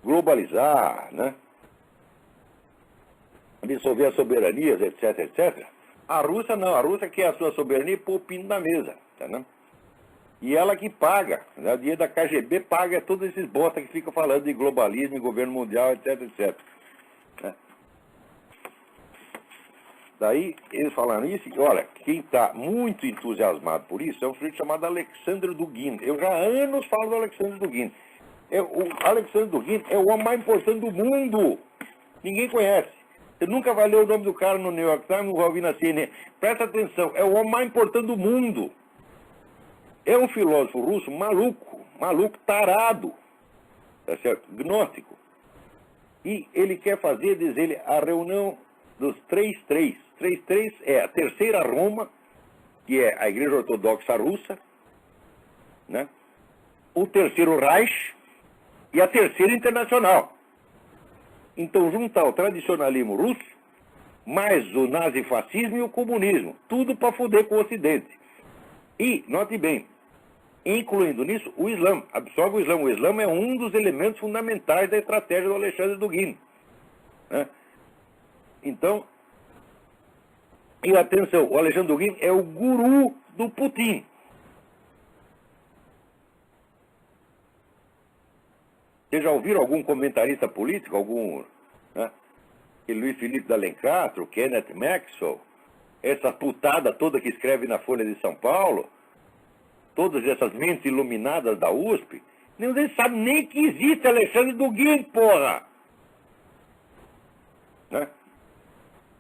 B: globalizar, né? Dissolver as soberanias, etc, etc. A Rússia não. A Rússia quer a sua soberania e pôr o pino na mesa. Tá, né? E ela que paga, né? O dinheiro da KGB paga todos esses bosta que ficam falando de globalismo, governo mundial, etc, etc. Né? Daí eles falaram isso, e olha, quem está muito entusiasmado por isso é um sujeito chamado Alexandre Dugin. Eu já há anos falo do Alexandre Dugin. O Alexandre Dugin é o homem mais importante do mundo. Ninguém conhece. Você nunca vai ler o nome do cara no New York Times, não vai ouvir na CNN. Presta atenção, é o homem mais importante do mundo. É um filósofo russo maluco, tarado, tá certo? Gnóstico. E ele quer fazer, diz ele, a reunião dos 3-3. 3-3 é a terceira Roma, que é a Igreja Ortodoxa Russa, né? O terceiro Reich e a terceira Internacional. Então, juntar o tradicionalismo russo, mais o nazifascismo e o comunismo. Tudo para foder com o Ocidente. E, note bem, incluindo nisso o Islã. Absorve o Islã. O Islã é um dos elementos fundamentais da estratégia do Alexandre Dugin. Né? Então, e atenção, o Alexandre Dugin é o guru do Putin. Vocês já ouviram algum comentarista político, algum, né? Luiz Felipe D'Alencastro, Kenneth Maxwell, essa putada toda que escreve na Folha de São Paulo, todas essas mentes iluminadas da USP, ninguém sabe nem que existe Alexandre Dugin, porra! Né?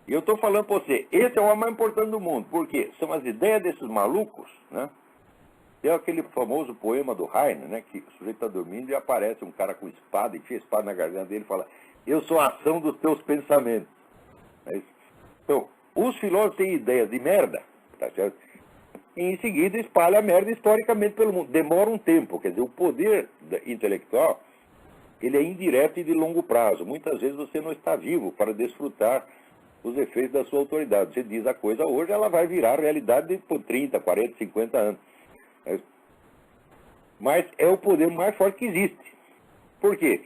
B: E eu estou falando para você, esse é o homem mais importante do mundo, porque são as ideias desses malucos, né? Tem aquele famoso poema do Heine, né, que o sujeito está dormindo e aparece um cara com espada, enfia a espada na garganta dele e fala, eu sou a ação dos teus pensamentos. É isso. Então, os filósofos têm ideias de merda, tá certo? E em seguida espalha a merda historicamente pelo mundo. Demora um tempo, quer dizer, o poder intelectual, ele é indireto e de longo prazo. Muitas vezes você não está vivo para desfrutar os efeitos da sua autoridade. Você diz a coisa hoje, ela vai virar realidade por 30, 40, 50 anos. Mas é o poder mais forte que existe. Por quê?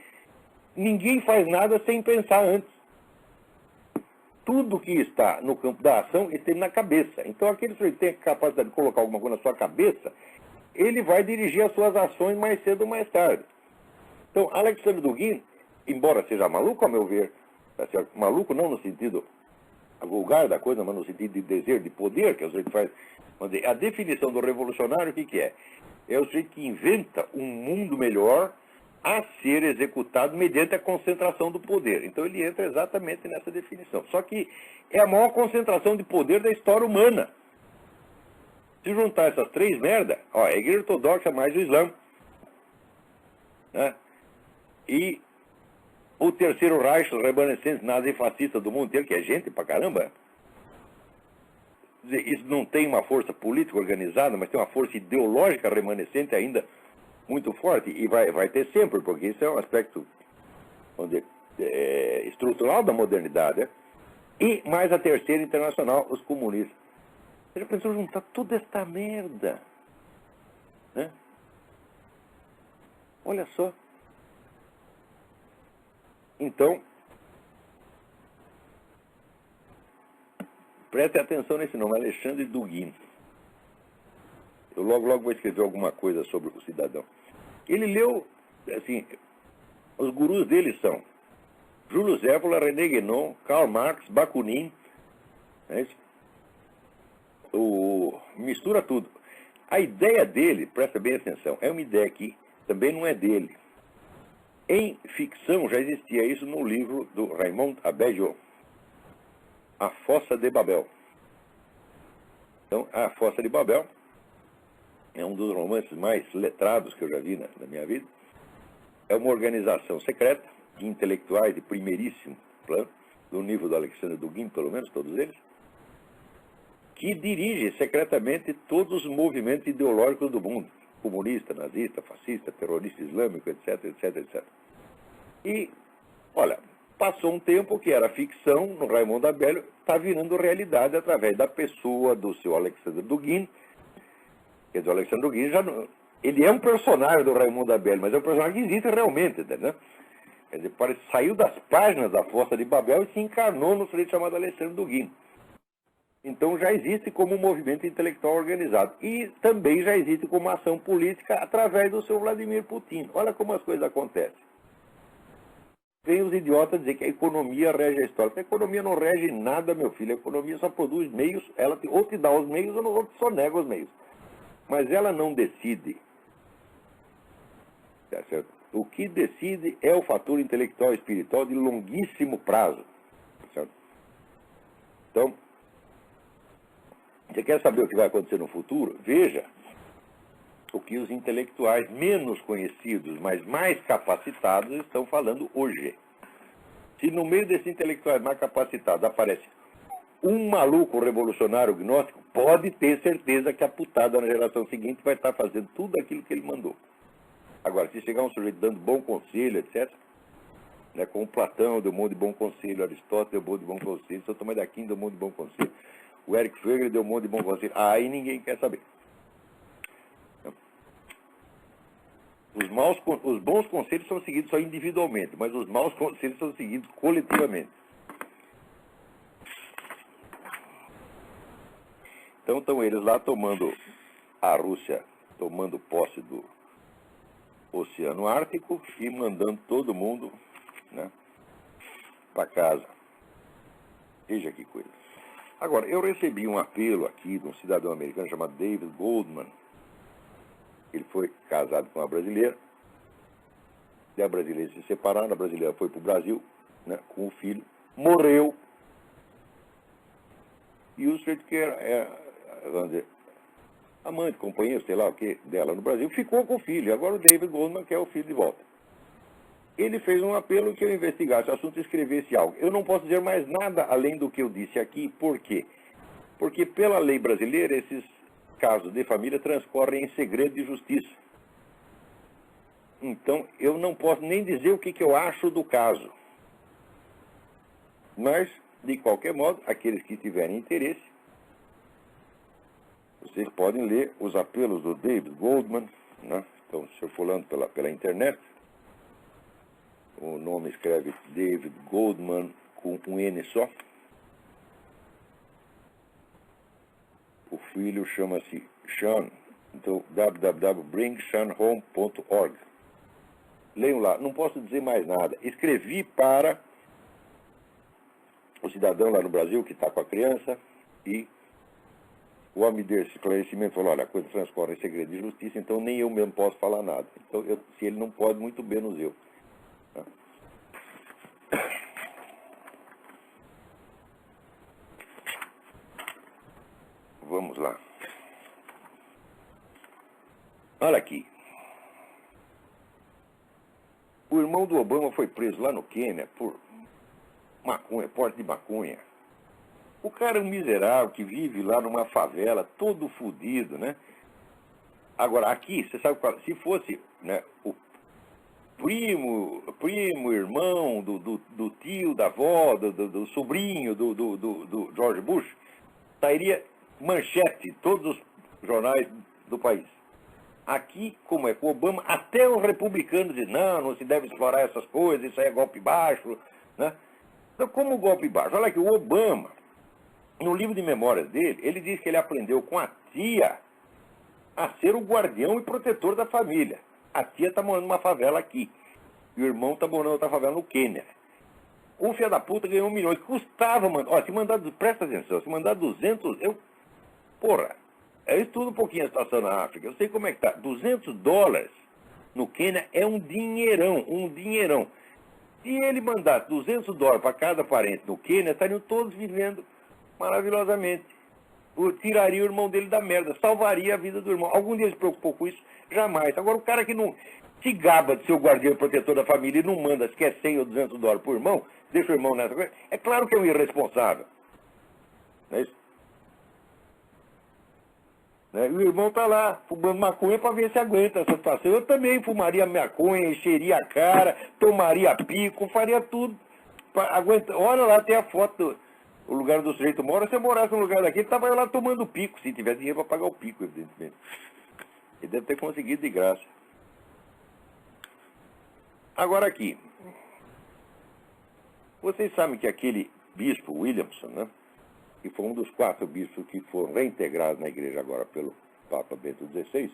B: Ninguém faz nada sem pensar antes. Tudo que está no campo da ação está na cabeça. Então aquele sujeito que tem a capacidade de colocar alguma coisa na sua cabeça, ele vai dirigir as suas ações mais cedo ou mais tarde. Então Alexandre Dugin, embora seja maluco, a meu ver, tá certo? Maluco não no sentido vulgar da coisa, mas no sentido de desejo, de poder, que o sujeito faz. A definição do revolucionário, o que é? É o sujeito que inventa um mundo melhor a ser executado mediante a concentração do poder. Então ele entra exatamente nessa definição. Só que é a maior concentração de poder da história humana. Se juntar essas três merdas, ó, a Igreja Ortodoxa mais o Islã, né? E o terceiro Reich, os remanescentes nazifascistas do mundo inteiro, que é gente pra caramba, Quer dizer, isso não tem uma força política organizada, mas tem uma força ideológica remanescente ainda muito forte, e vai ter sempre, porque isso é um aspecto estrutural da modernidade, né? E mais a terceira internacional, os comunistas. Você já pensou juntar toda esta merda, né? Olha só. Então, preste atenção nesse nome, Alexandre Dugin. Eu logo vou escrever alguma coisa sobre o cidadão. Ele leu, assim, os gurus dele são Júlio Zévola, René Guénon, Karl Marx, Bakunin, né? Mistura tudo. A ideia dele, presta bem atenção, é uma ideia que também não é dele. Em ficção já existia isso no livro do Raymond Abeille, A Fossa de Babel. Então, A Fossa de Babel é um dos romances mais letrados que eu já vi na minha vida. É uma organização secreta de intelectuais de primeiríssimo plano, do nível do Alexandre Dugin, pelo menos todos eles, que dirige secretamente todos os movimentos ideológicos do mundo, comunista, nazista, fascista, terrorista islâmico, etc, etc, etc. E, olha, passou um tempo que era ficção no Raymond Abeille, está virando realidade através da pessoa do seu Alexandre Dugin. Quer dizer, o Alexandre Dugin já não, ele é um personagem do Raymond Abeille, mas é um personagem que existe realmente, entendeu? Quer dizer, saiu das páginas da Fossa de Babel e se encarnou no sujeito chamado Alexandre Dugin. Então já existe como um movimento intelectual organizado. E também já existe como ação política através do seu Vladimir Putin. Olha como as coisas acontecem. Vem os idiotas dizer que a economia rege a história. A economia não rege nada, meu filho. A economia só produz meios, ela ou te dá os meios ou só nega os meios. Mas ela não decide. Tá certo? O que decide é o fator intelectual e espiritual de longuíssimo prazo. Tá certo? Então, você quer saber o que vai acontecer no futuro? Veja o que os intelectuais menos conhecidos, mas mais capacitados, estão falando hoje. Se no meio desses intelectuais mais capacitados aparece um maluco revolucionário gnóstico, pode ter certeza que a putada na geração seguinte vai estar fazendo tudo aquilo que ele mandou. Agora, se chegar um sujeito dando bom conselho, etc., né, como Platão deu um monte de bom conselho, Aristóteles deu um monte de bom conselho, São Tomás de Aquino deu um monte de bom conselho, o Eric Schweger deu um monte de bom conselho, aí ninguém quer saber. Os bons conselhos são seguidos só individualmente, mas os maus conselhos são seguidos coletivamente. Então estão eles lá tomando, a Rússia tomando posse do Oceano Ártico e mandando todo mundo, né, para casa. Veja que coisa. Agora, eu recebi um apelo aqui de um cidadão americano chamado David Goldman. Ele foi casado com uma brasileira, e a brasileira se separaram, a brasileira foi para o Brasil, né, com o filho, morreu, e o sujeito que vamos dizer, amante, companheiro, sei lá o que, dela no Brasil, ficou com o filho. Agora o David Goldman quer o filho de volta. Ele fez um apelo que eu investigasse o assunto e escrevesse algo. Eu não posso dizer mais nada além do que eu disse aqui. Por quê? Porque pela lei brasileira, esses casos de família transcorrem em segredo de justiça. Então, eu não posso nem dizer o que eu acho do caso. Mas, de qualquer modo, aqueles que tiverem interesse, vocês podem ler os apelos do David Goldman, né? Estão circulando pela internet. O nome escreve David Goldman com um N só. O filho chama-se Sean. Então, www.bringseanhome.org. Leiam lá. Não posso dizer mais nada. Escrevi para o cidadão lá no Brasil que está com a criança e o homem desse esclarecimento falou, olha, a coisa transcorre em segredo de justiça, então nem eu mesmo posso falar nada. Então, se ele não pode, muito menos eu. Tá? Vamos lá. Olha aqui. O irmão do Obama foi preso lá no Quênia por maconha, porte de maconha. O cara é um miserável que vive lá numa favela, todo fodido, né? Agora, aqui, você sabe qual, se fosse, né, o primo, irmão do tio, da avó, do sobrinho do George Bush, sairia manchete em todos os jornais do país. Aqui, como é com o Obama, até os republicanos dizem, não se deve explorar essas coisas, isso aí é golpe baixo, né? Então, como golpe baixo? Olha aqui, o Obama, no livro de memórias dele, ele diz que ele aprendeu com a tia a ser o guardião e protetor da família. A tia está morando numa favela aqui. E o irmão está morando em outra favela no Quênia. O filho da puta ganhou 1 milhão. Custava, mano. Ó, se mandar, presta atenção, se mandar 200, porra, eu estudo um pouquinho a situação na África. Eu sei como é que tá. $200 no Quênia é um dinheirão, um dinheirão. Se ele mandasse $200 para cada parente no Quênia, estariam todos vivendo maravilhosamente. Tiraria o irmão dele da merda, salvaria a vida do irmão. Algum dia ele se preocupou com isso? Jamais. Agora, o cara que não se gaba de ser o guardião e protetor da família e não manda, se quer 100 ou $200 por irmão, deixa o irmão nessa coisa, é claro que é um irresponsável. Não é isso? Né? E o irmão está lá, fumando maconha para ver se aguenta essa situação. Eu também fumaria maconha, encheria a cara, tomaria pico, faria tudo. Aguenta. Olha lá, tem a foto o lugar do sujeito mora. Se eu morasse num lugar daqui, ele estava lá tomando pico, se tivesse dinheiro para pagar o pico, evidentemente. Ele deve ter conseguido de graça. Agora aqui, vocês sabem que aquele bispo Williamson, né, que foi um dos 4 bispos que foram reintegrados na igreja agora pelo Papa Bento XVI,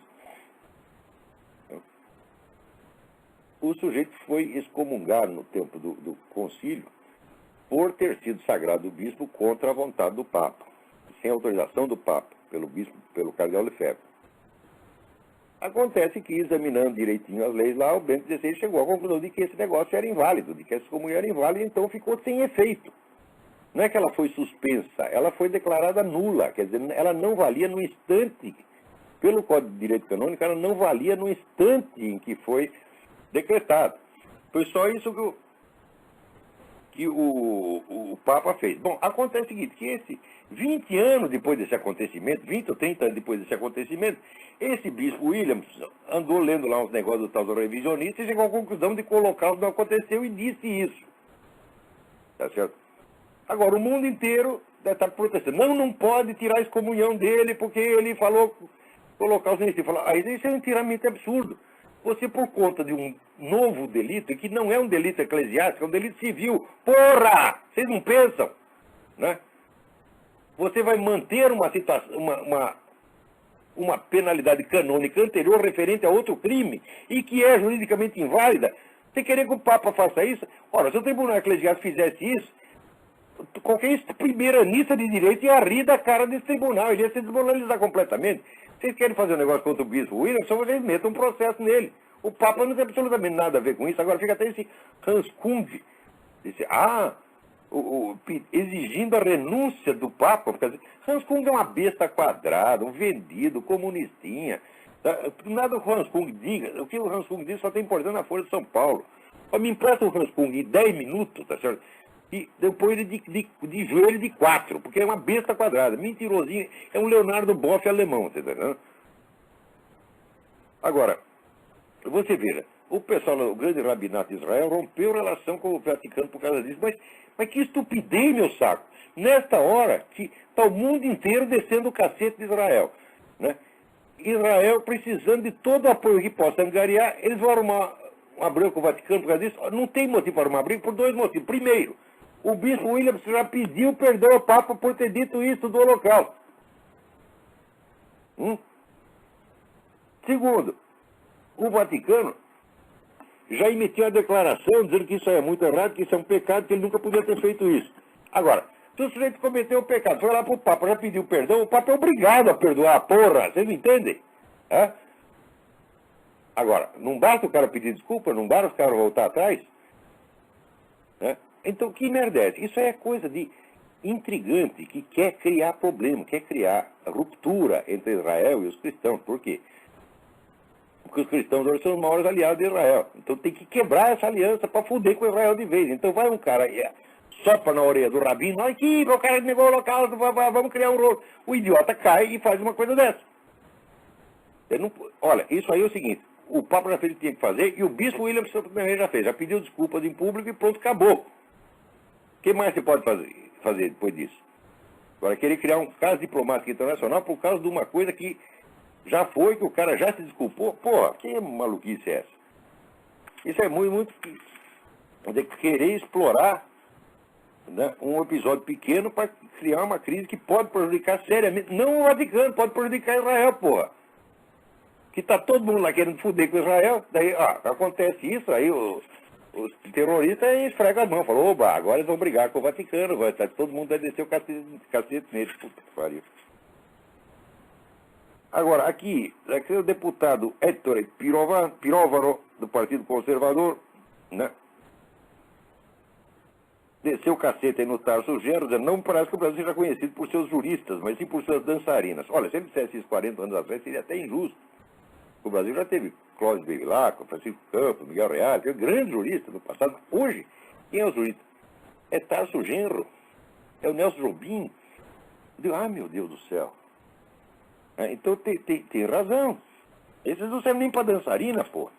B: o sujeito foi excomungado no tempo do concílio por ter sido sagrado bispo contra a vontade do Papa, sem autorização do Papa, pelo bispo, pelo cardeal Lefebvre. Acontece que, examinando direitinho as leis lá, o Bento XVI chegou à conclusão de que esse negócio era inválido, de que essa excomunhão era inválida, então ficou sem efeito. Não é que ela foi suspensa, ela foi declarada nula, quer dizer, ela não valia no instante, pelo Código de Direito Canônico, ela não valia no instante em que foi decretado. Foi só isso que o Papa fez. Bom, acontece o seguinte, que 20 anos depois desse acontecimento, 20 ou 30 anos depois desse acontecimento, esse bispo Williams andou lendo lá uns negócios do tal do revisionista e chegou à conclusão de que o Holocausto não aconteceu e disse isso. Tá certo? Agora, o mundo inteiro deve estar protestando. Não pode tirar a excomunhão dele porque ele falou que o Holocausto não existiu. Aí isso é inteiramente absurdo. Você, por conta de um novo delito, que não é um delito eclesiástico, é um delito civil. Porra! Vocês não pensam? Né? Você vai manter uma situação, uma penalidade canônica anterior referente a outro crime e que é juridicamente inválida. Você querer que o Papa faça isso? Ora, se o Tribunal Eclesiástico fizesse isso, qualquer primeiranista de direito ia rir da cara desse tribunal, ele ia se desmoralizar completamente. Vocês querem fazer um negócio contra o bispo Williams, só vocês metam um processo nele. O Papa não tem absolutamente nada a ver com isso. Agora fica até esse Hans Kung, exigindo a renúncia do Papa. Porque Hans Kung é uma besta quadrada, um vendido, comunistinha. Nada o Hans Kung diga, o que o Hans Kung diz só tem importância na Folha de São Paulo. Me empresta o Hans Kung em 10 minutos, tá certo? E depois ele de joelho de 4, porque é uma besta quadrada, mentirosinho, é um Leonardo Boff alemão, você tá vendo? Agora, você veja, o pessoal, o grande rabinato de Israel, rompeu relação com o Vaticano por causa disso, mas que estupidez, meu saco! Nesta hora, que está o mundo inteiro descendo o cacete de Israel, né? Israel precisando de todo o apoio que possa angariar, eles vão arrumar uma briga com o Vaticano por causa disso. Não tem motivo para arrumar briga por 2 motivos. Primeiro, o bispo Williams já pediu perdão ao Papa por ter dito isso do Holocausto. Segundo, o Vaticano já emitiu a declaração dizendo que isso é muito errado, que isso é um pecado, que ele nunca podia ter feito isso. Agora, se o sujeito cometeu o pecado, foi lá para o Papa, já pediu perdão, o Papa é obrigado a perdoar, porra, vocês me entendem? É? Agora, não basta o cara pedir desculpa, não basta o cara voltar atrás? É? Então, que merda é essa? Isso é coisa de intrigante, que quer criar problema, quer criar ruptura entre Israel e os cristãos. Por quê? Porque os cristãos hoje são os maiores aliados de Israel. Então tem que quebrar essa aliança para foder com Israel de vez. Então vai um cara sopra na orelha do rabino, aqui, o cara negou o holocausto, vamos criar um rolo. O idiota cai e faz uma coisa dessa. Não, olha, isso aí é o seguinte, o Papa já fez o que tinha que fazer e o Bispo William também já fez, já pediu desculpas em público e pronto, acabou. O que mais você pode fazer depois disso? Agora, querer criar um caso diplomático internacional por causa de uma coisa que já foi, que o cara já se desculpou. Porra, que maluquice é essa? Isso é muito querer explorar, né, um episódio pequeno para criar uma crise que pode prejudicar seriamente, não o Vaticano, pode prejudicar Israel, porra. Que está todo mundo lá querendo foder com Israel, daí acontece isso, aí os terroristas esfregam a mão, falam, oba, agora eles vão brigar com o Vaticano, todo mundo vai descer o cacete neles, puta que pariu. Agora, aqui o deputado Ettore Pirovaro, do Partido Conservador, né, desceu o cacete aí no Tarso Genro, dizendo, não parece que o Brasil seja conhecido por seus juristas, mas sim por suas dançarinas. Olha, se ele dissesse isso 40 anos atrás, seria até injusto. O Brasil já teve Clóvis Bevilacqua, Francisco Campos, Miguel Reale, que é grande jurista no passado. Hoje, quem é o jurista? É Tarso Genro, é o Nelson Jobim. Eu digo, meu Deus do céu. Então tem razão. Esses não servem nem para dançarina, pô.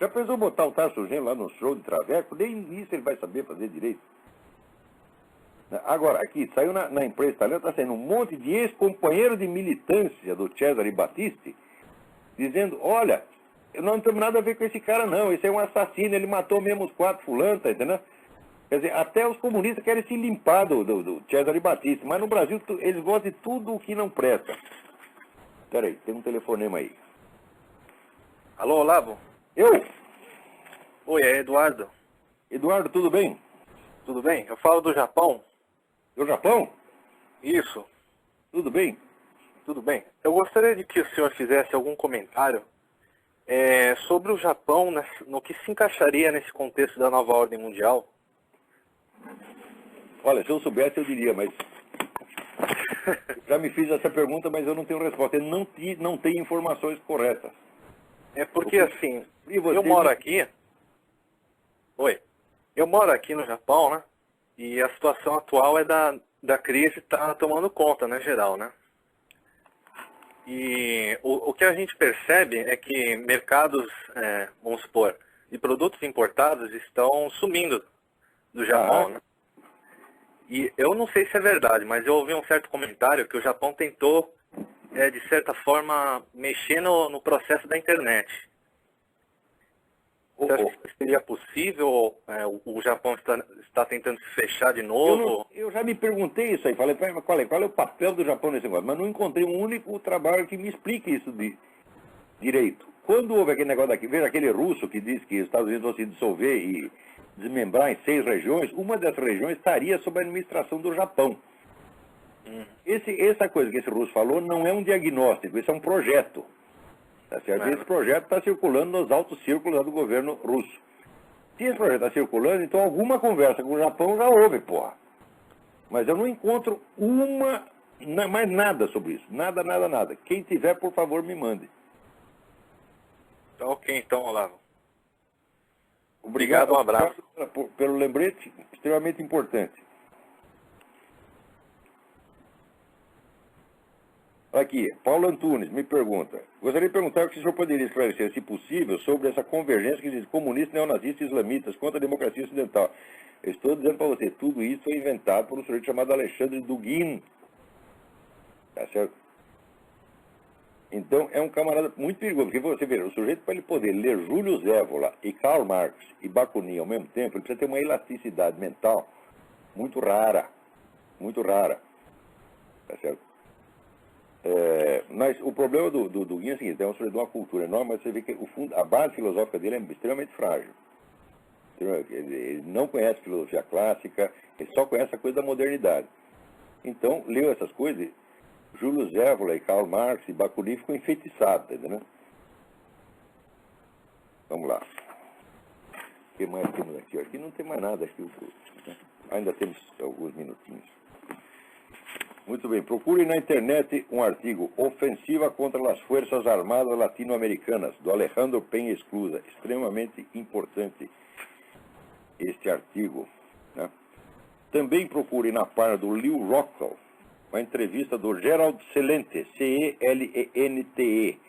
B: Já pensou botar o Tarso Genro lá no show de traveco? Nem isso ele vai saber fazer direito. Agora, aqui, saiu na imprensa italiana, está saindo um monte de ex-companheiro de militância do Cesare Battisti, dizendo, olha, não temos nada a ver com esse cara não, esse é um assassino, ele matou mesmo os 4 fulanos, tá entendendo? Quer dizer, até os comunistas querem se limpar do Cesare Battisti, mas no Brasil eles gostam de tudo o que não presta. Espera aí, tem um telefonema aí.
A: Alô, Olavo?
B: Eu?
A: Oi, é Eduardo.
B: Eduardo, tudo bem?
A: Tudo bem? Eu falo do Japão.
B: Do Japão?
A: Isso.
B: Tudo bem?
A: Tudo bem. Eu gostaria de que o senhor fizesse algum comentário sobre o Japão, no que se encaixaria nesse contexto da nova ordem mundial.
B: Olha, se eu soubesse eu diria, mas... Já me fiz essa pergunta, mas eu não tenho resposta. Eu não tenho informações corretas.
A: É porque, assim, eu moro aqui... Oi. Eu moro aqui no Japão, né? E a situação atual é da crise tá tomando conta, né, geral, né? E o que a gente percebe é que mercados, vamos supor, de produtos importados estão sumindo do Japão, né? E eu não sei se é verdade, mas eu ouvi um certo comentário que o Japão tentou, de certa forma, mexer no processo da internet. Você acha que seria possível? O Japão está tentando se fechar de novo?
B: Eu já me perguntei isso aí, falei, qual é o papel do Japão nesse negócio? Mas não encontrei um único trabalho que me explique isso de direito. Quando houve aquele negócio daqui, veja aquele russo que disse que os Estados Unidos vão se dissolver e desmembrar em 6 regiões, uma dessas regiões estaria sob a administração do Japão. Essa coisa que esse russo falou não é um diagnóstico, isso é um projeto. Tá certo? Esse projeto está circulando nos altos círculos do governo russo. Se esse projeto está circulando, então alguma conversa com o Japão já houve, porra. Mas eu não encontro mais nada sobre isso. Nada. Quem tiver, por favor, me mande.
A: Tá ok, então, Olavo.
B: Obrigado,
A: um abraço.
B: Pelo lembrete extremamente importante. Aqui, Paulo Antunes me pergunta. Gostaria de perguntar se o senhor poderia esclarecer, se possível, sobre essa convergência que existe comunistas, neonazistas e islamitas contra a democracia ocidental. Eu estou dizendo para você, tudo isso foi inventado por um sujeito chamado Alexandre Dugin. Tá certo? Então, é um camarada muito perigoso, porque você vê, o sujeito, para ele poder ler Júlio Zévola e Karl Marx e Bakunin ao mesmo tempo, ele precisa ter uma elasticidade mental muito rara. Muito rara. Tá certo? Mas o problema do Dugin é o seguinte, é um sujeito de uma cultura enorme, mas você vê que a base filosófica dele é extremamente frágil. Ele não conhece filosofia clássica, ele só conhece a coisa da modernidade. Então, leu essas coisas, Júlio Zévola e Karl Marx e Bakunin ficou enfeitiçado, tá entendendo? Vamos lá. O que mais temos aqui? Aqui não tem mais nada. Aqui, né? Ainda temos alguns minutinhos. Muito bem, procure na internet um artigo Ofensiva contra as Forças Armadas Latino-Americanas, do Alejandro Penha Esclusa. Extremamente importante este artigo, né? Também procure na página do Lew Rockwell uma entrevista do Gerald Celente, Celente,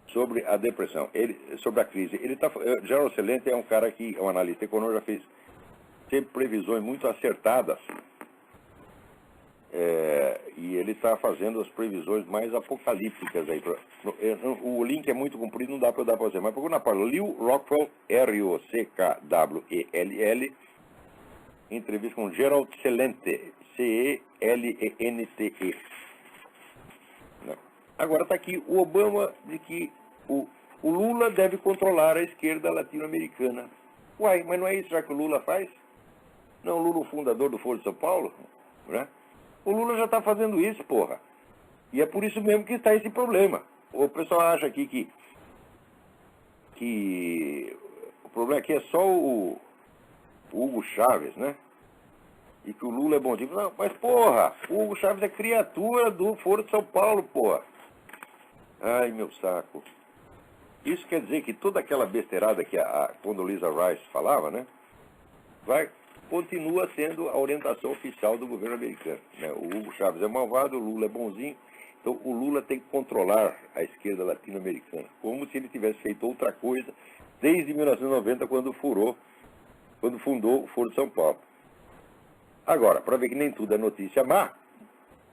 B: sobre a depressão, sobre a crise. Gerald Celente é um cara que é um analista econômico, já fez sempre previsões muito acertadas. E ele está fazendo as previsões mais apocalípticas aí. O link é muito comprido, não dá para dar para você, mas procura na página Lew Rockwell, Rockwell, entrevista com Gerald Celente, Celente. Agora está aqui o Obama de que o Lula deve controlar a esquerda latino-americana. Uai, mas não é isso já que o Lula faz? Não, o Lula é o fundador do Foro de São Paulo, né? O Lula já está fazendo isso, porra. E é por isso mesmo que está esse problema. O pessoal acha aqui que o problema aqui é só o Hugo Chávez, né? E que o Lula é bonzinho. Não, mas porra, o Hugo Chávez é criatura do Foro de São Paulo, porra. Ai, meu saco. Isso quer dizer que toda aquela besteirada que a Condoleezza Rice falava, né? Continua sendo a orientação oficial do governo americano, né? O Hugo Chávez é malvado, o Lula é bonzinho. Então o Lula tem que controlar a esquerda latino-americana, como se ele tivesse feito outra coisa desde 1990, quando fundou o Foro de São Paulo. Agora, para ver que nem tudo é notícia má,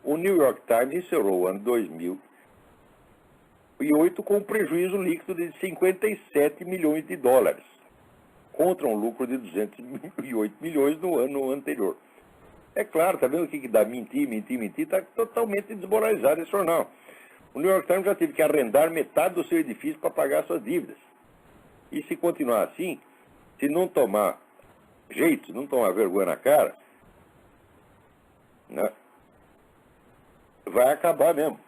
B: o New York Times encerrou o ano 2008 com um prejuízo líquido de 57 milhões de dólares, contra um lucro de 208 milhões no ano anterior. É claro, tá vendo o que dá mentir, está totalmente desmoralizado esse jornal. O New York Times já teve que arrendar metade do seu edifício para pagar suas dívidas. E se continuar assim, se não tomar jeito, não tomar vergonha na cara, né, vai acabar mesmo.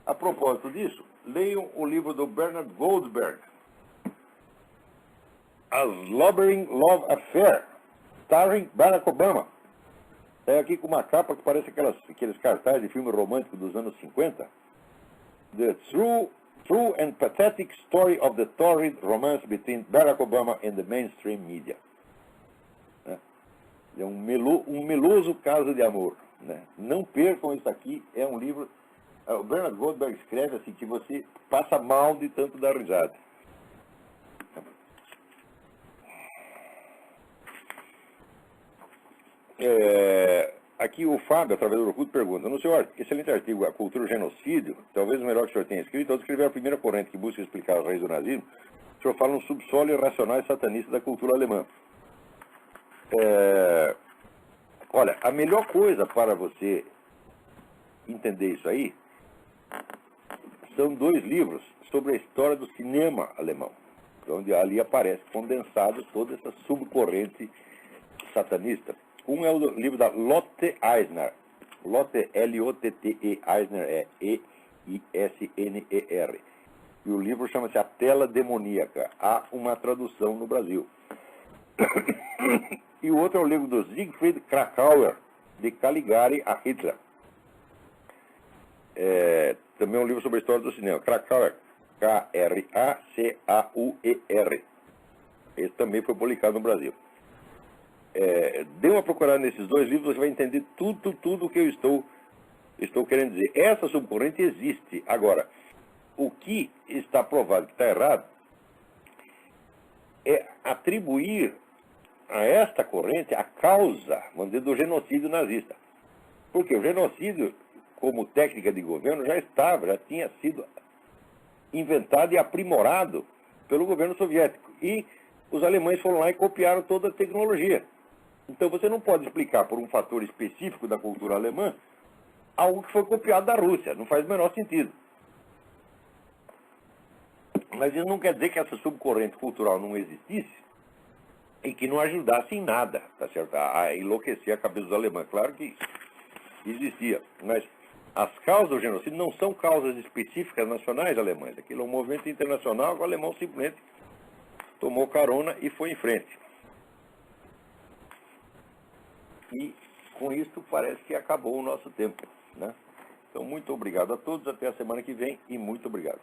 B: A propósito disso, leiam o livro do Bernard Goldberg, A Slobbering Love Affair, starring Barack Obama. Está aqui com uma capa que parece aqueles cartazes de filme romântico dos anos 50. The True and Pathetic Story of the Torrid Romance Between Barack Obama and the Mainstream Media. É um meloso caso de amor, né? Não percam isso aqui, é um livro... O Bernard Goldberg escreve assim que você passa mal de tanto dar risada. Aqui o Fábio, através do Orkut, pergunta: no seu excelente artigo A Cultura e o Genocídio, talvez o melhor que o senhor tenha escrito, ao descrever a primeira corrente que busca explicar as raízes do nazismo, o senhor fala no subsolo irracional e satanista da cultura alemã. Olha, a melhor coisa para você entender isso aí são dois livros sobre a história do cinema alemão, onde ali aparece condensado toda essa subcorrente satanista. Um é o livro da Lotte Eisner. Lotte, L-O-T-T-E, Eisner é E-I-S-N-E-R. E o livro chama-se A Tela Demoníaca. Há uma tradução no Brasil. E o outro é o livro do Siegfried Kracauer, de Caligari a Hitler. Também é um livro sobre a história do cinema. Kracauer, K-R-A-C-A-U-E-R. Esse também foi publicado no Brasil. Dê uma procurada nesses dois livros, você vai entender tudo o que eu estou querendo dizer. Essa subcorrente existe. Agora, o que está provado que está errado é atribuir a esta corrente a causa, vamos dizer, do genocídio nazista. Porque o genocídio, como técnica de governo, já tinha sido inventado e aprimorado pelo governo soviético. E os alemães foram lá e copiaram toda a tecnologia. Então você não pode explicar por um fator específico da cultura alemã algo que foi copiado da Rússia. Não faz o menor sentido. Mas isso não quer dizer que essa subcorrente cultural não existisse e que não ajudasse em nada, tá certo? A enlouquecer a cabeça dos alemães. Claro que existia, mas as causas do genocídio não são causas específicas nacionais alemãs. Aquilo é um movimento internacional, o alemão simplesmente tomou carona e foi em frente. E com isso parece que acabou o nosso tempo, né? Então, muito obrigado a todos, até a semana que vem e muito obrigado.